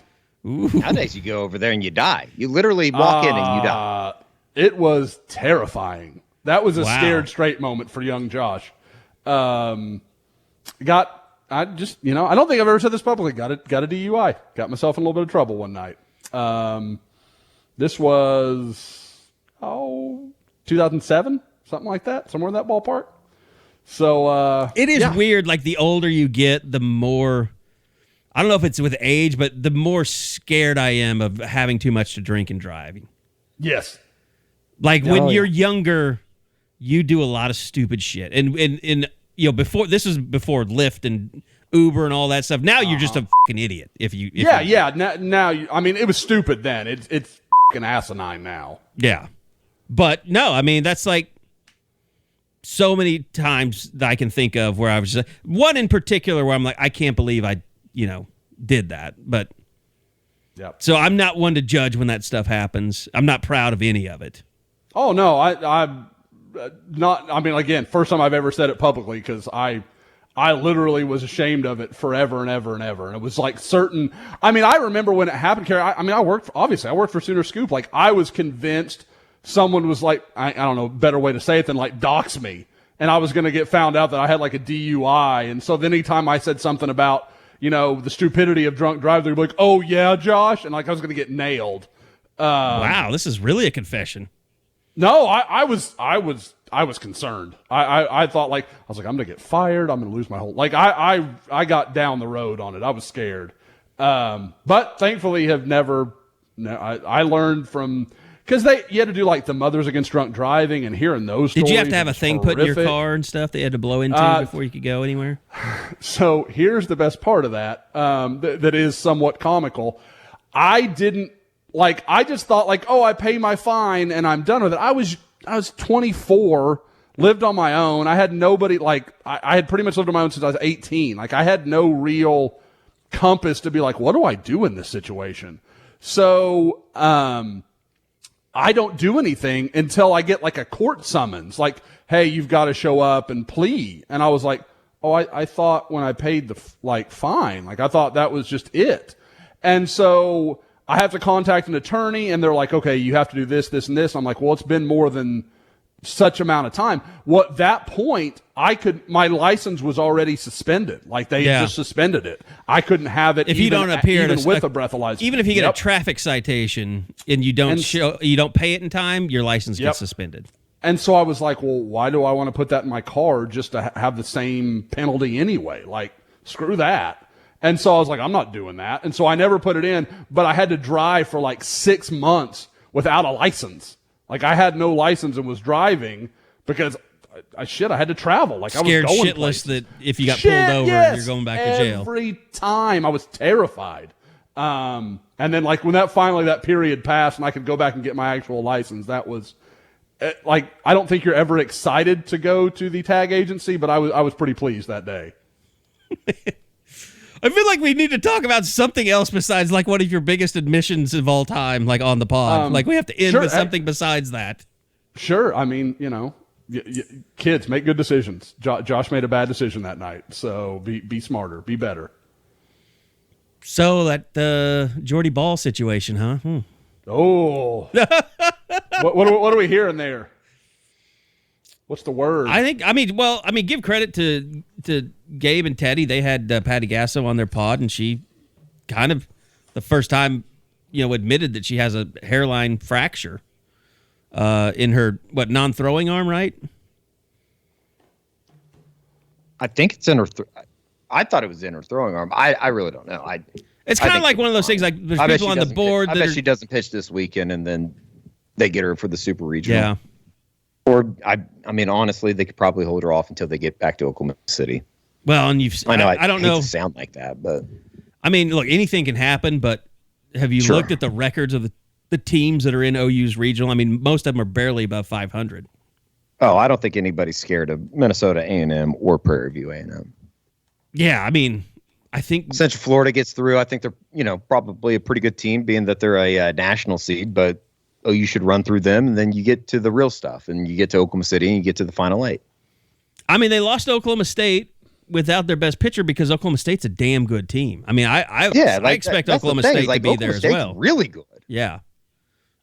Ooh. Nowadays you go over there and you die. You literally walk in and you die. It was terrifying. That was a scared straight moment for young Josh. I don't think I've ever said this publicly. Got a DUI. Got myself in a little bit of trouble one night. This was 2007, something like that, somewhere in that ballpark. So it is weird. Like the older you get, the more, I don't know if it's with age, but the more scared I am of having too much to drink and driving. Yes. Like when you're younger, you do a lot of stupid shit, and before this was before Lyft and Uber and all that stuff. Now you're just a fucking idiot. Now I mean, it was stupid then. It's fucking asinine now. Yeah. But no, I mean, that's like so many times that I can think of where I was just one in particular where I'm like, I can't believe I, did that. But so I'm not one to judge when that stuff happens. I'm not proud of any of it. Oh no, I'm not. I mean, again, first time I've ever said it publicly because I literally was ashamed of it forever and ever and ever. And it was like certain. I mean, I remember when it happened, Carrie. I worked for Sooner Scoop. Like I was convinced someone was like, I don't know, better way to say it than like dox me. And I was going to get found out that I had like a DUI. And so then anytime I said something about, the stupidity of drunk drive, they'd be like, oh yeah, Josh. And like I was going to get nailed. Wow. This is really a confession. No, I was concerned. I thought I'm going to get fired. I'm going to lose my whole, I got down the road on it. I was scared. But thankfully have never, I learned from because you had to do like the Mothers Against Drunk Driving and hearing those stories. Did you have to have a thing put in your car and stuff they had to blow into before you could go anywhere? So here's the best part of that, that is somewhat comical. I just thought like, oh, I pay my fine and I'm done with it. I was 24, lived on my own. I had nobody, like, I had pretty much lived on my own since I was 18. Like, I had no real compass to be like, what do I do in this situation? So, I don't do anything until I get like a court summons, like, hey, you've got to show up and plea. And I was like, oh, I thought when I paid the fine, like I thought that was just it. And so I have to contact an attorney and they're like, okay, you have to do this, this, and this. I'm like, well, it's been more than such amount of time. Well, at that point, my license was already suspended. Like they just suspended it. I couldn't have it if you don't appear even with a breathalyzer. Even if you get a traffic citation and you don't pay it in time, your license gets suspended. And so I was like, well, why do I want to put that in my car just to have the same penalty anyway? Like, screw that. And so I was like, I'm not doing that. And so I never put it in, but I had to drive for like 6 months without a license. Like I had no license and was driving because I had to travel. Like scared I was going shitless places. That if you got pulled over, you're going back to jail. Every time I was terrified. And then like when that period passed and I could go back and get my actual license, that was like, I don't think you're ever excited to go to the tag agency, but I was pretty pleased that day. I feel like we need to talk about something else besides like one of your biggest admissions of all time, like on the pod. Like we have to end with something besides that. Sure. I mean, kids make good decisions. Josh made a bad decision that night. So be smarter, be better. So that Jordy Ball situation, huh? Oh, what are we hearing there? What's the word? Give credit to Gabe and Teddy. They had Patty Gasso on their pod, and she kind of the first time, admitted that she has a hairline fracture in her non-throwing arm, right? I think it's in her. I thought it was in her throwing arm. I really don't know. It's kind of like one of those things. Like there's people on the board. I bet she doesn't pitch this weekend, and then they get her for the Super Regional. Yeah. Or I mean, honestly, they could probably hold her off until they get back to Oklahoma City. Well, and I know I don't know. To sound like that, but I mean, look, anything can happen. But have you looked at the records of the teams that are in OU's regional? I mean, most of them are barely above 500. Oh, I don't think anybody's scared of Minnesota A&M or Prairie View A&M. Yeah, I mean, I think Central Florida gets through. I think they're probably a pretty good team, being that they're a national seed, but. Oh, you should run through them, and then you get to the real stuff, and you get to Oklahoma City, and you get to the Final Eight. I mean, they lost to Oklahoma State without their best pitcher because Oklahoma State's a damn good team. I mean, I expect Oklahoma State to be there as well. Really good. Yeah.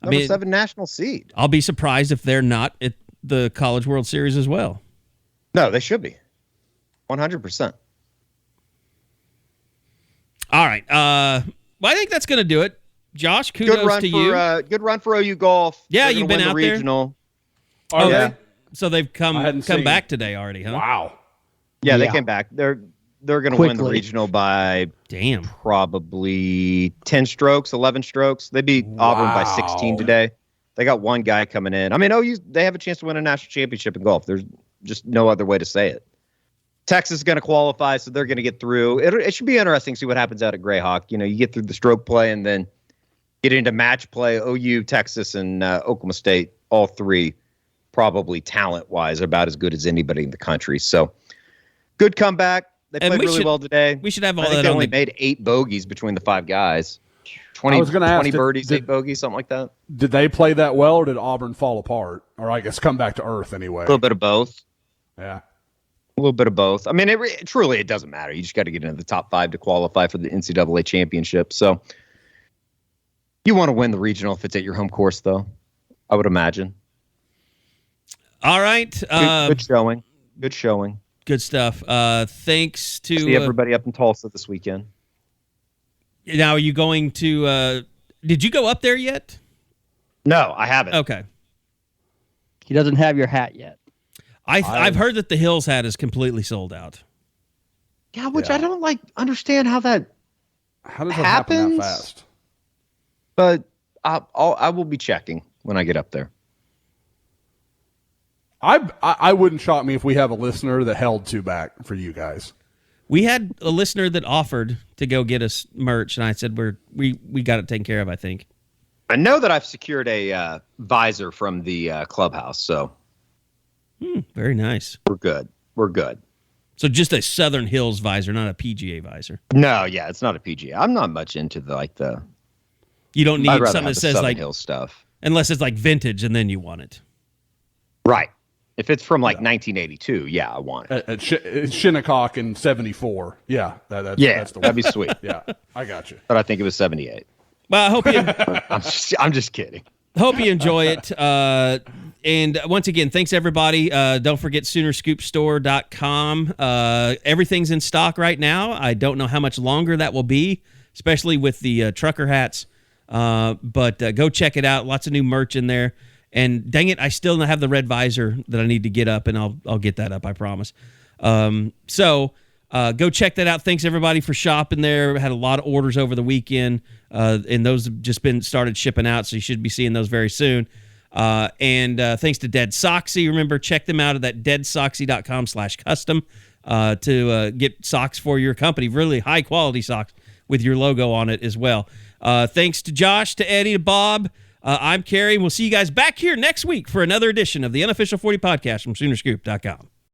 Number 7 national seed. I'll be surprised if they're not at the College World Series as well. No, they should be. 100%. All right. Well, I think that's going to do it. Josh, kudos to you. Good run for OU golf. Yeah, you've been out there. Regional. Oh, yeah. So they've come back today already, huh? Wow. Yeah, they came back. They're going to win the regional by probably 10 strokes, 11 strokes. They beat Auburn by 16 today. They got one guy coming in. I mean, OU, they have a chance to win a national championship in golf. There's just no other way to say it. Texas is going to qualify, so they're going to get through. It should be interesting to see what happens out at Grayhawk. You get through the stroke play and then get into match play. OU, Texas, and Oklahoma State, all three probably talent-wise about as good as anybody in the country. So good comeback. They played really well today. We should have all I think that they only made 8 bogeys between the 5 guys. 20 birdies, 8 bogeys, something like that. Did they play that well, or did Auburn fall apart? Or I guess come back to earth anyway? A little bit of both. Yeah. A little bit of both. I mean, truly, it doesn't matter. You just got to get into the top 5 to qualify for the NCAA championship. So you want to win the regional if it's at your home course, though, I would imagine. All right. Good showing. Good showing. Good stuff. Thanks to see everybody up in Tulsa this weekend. Now, are you going to? Did you go up there yet? No, I haven't. Okay. He doesn't have your hat yet. I've heard that the Hills hat is completely sold out. Yeah, I don't understand how that happens that fast. But I will be checking when I get up there. I wouldn't shock me if we have a listener that held two back for you guys. We had a listener that offered to go get us merch, and I said we got it taken care of, I think. I know that I've secured a visor from the clubhouse, so very nice. We're good. So just a Southern Hills visor, not a PGA visor. No, yeah, it's not a PGA. I'm not much into the. You don't need something that says Southern like Hills stuff, unless it's like vintage, and then you want it. Right. If it's from 1982, yeah, I want it. At Shinnecock in 74. Yeah, that's the one. That'd be sweet. Yeah, I got you. But I think it was 78. Well, I hope you. I'm just kidding. Hope you enjoy it. And once again, thanks everybody. Don't forget SoonerScoopStore.com. Everything's in stock right now. I don't know how much longer that will be, especially with the trucker hats. But go check it out. Lots of new merch in there. And dang it, I still have the red visor that I need to get up, and I'll get that up, I promise. So go check that out. Thanks everybody for shopping there. Had a lot of orders over the weekend, and those have just been started shipping out, so you should be seeing those very soon. And thanks to Dead Soxy. Remember, check them out at that deadsoxy.com/custom to get socks for your company. Really high quality socks with your logo on it as well. Thanks to Josh, to Eddie, to Bob. I'm Kerry, and we'll see you guys back here next week for another edition of the Unofficial 40 Podcast from Soonerscoop.com.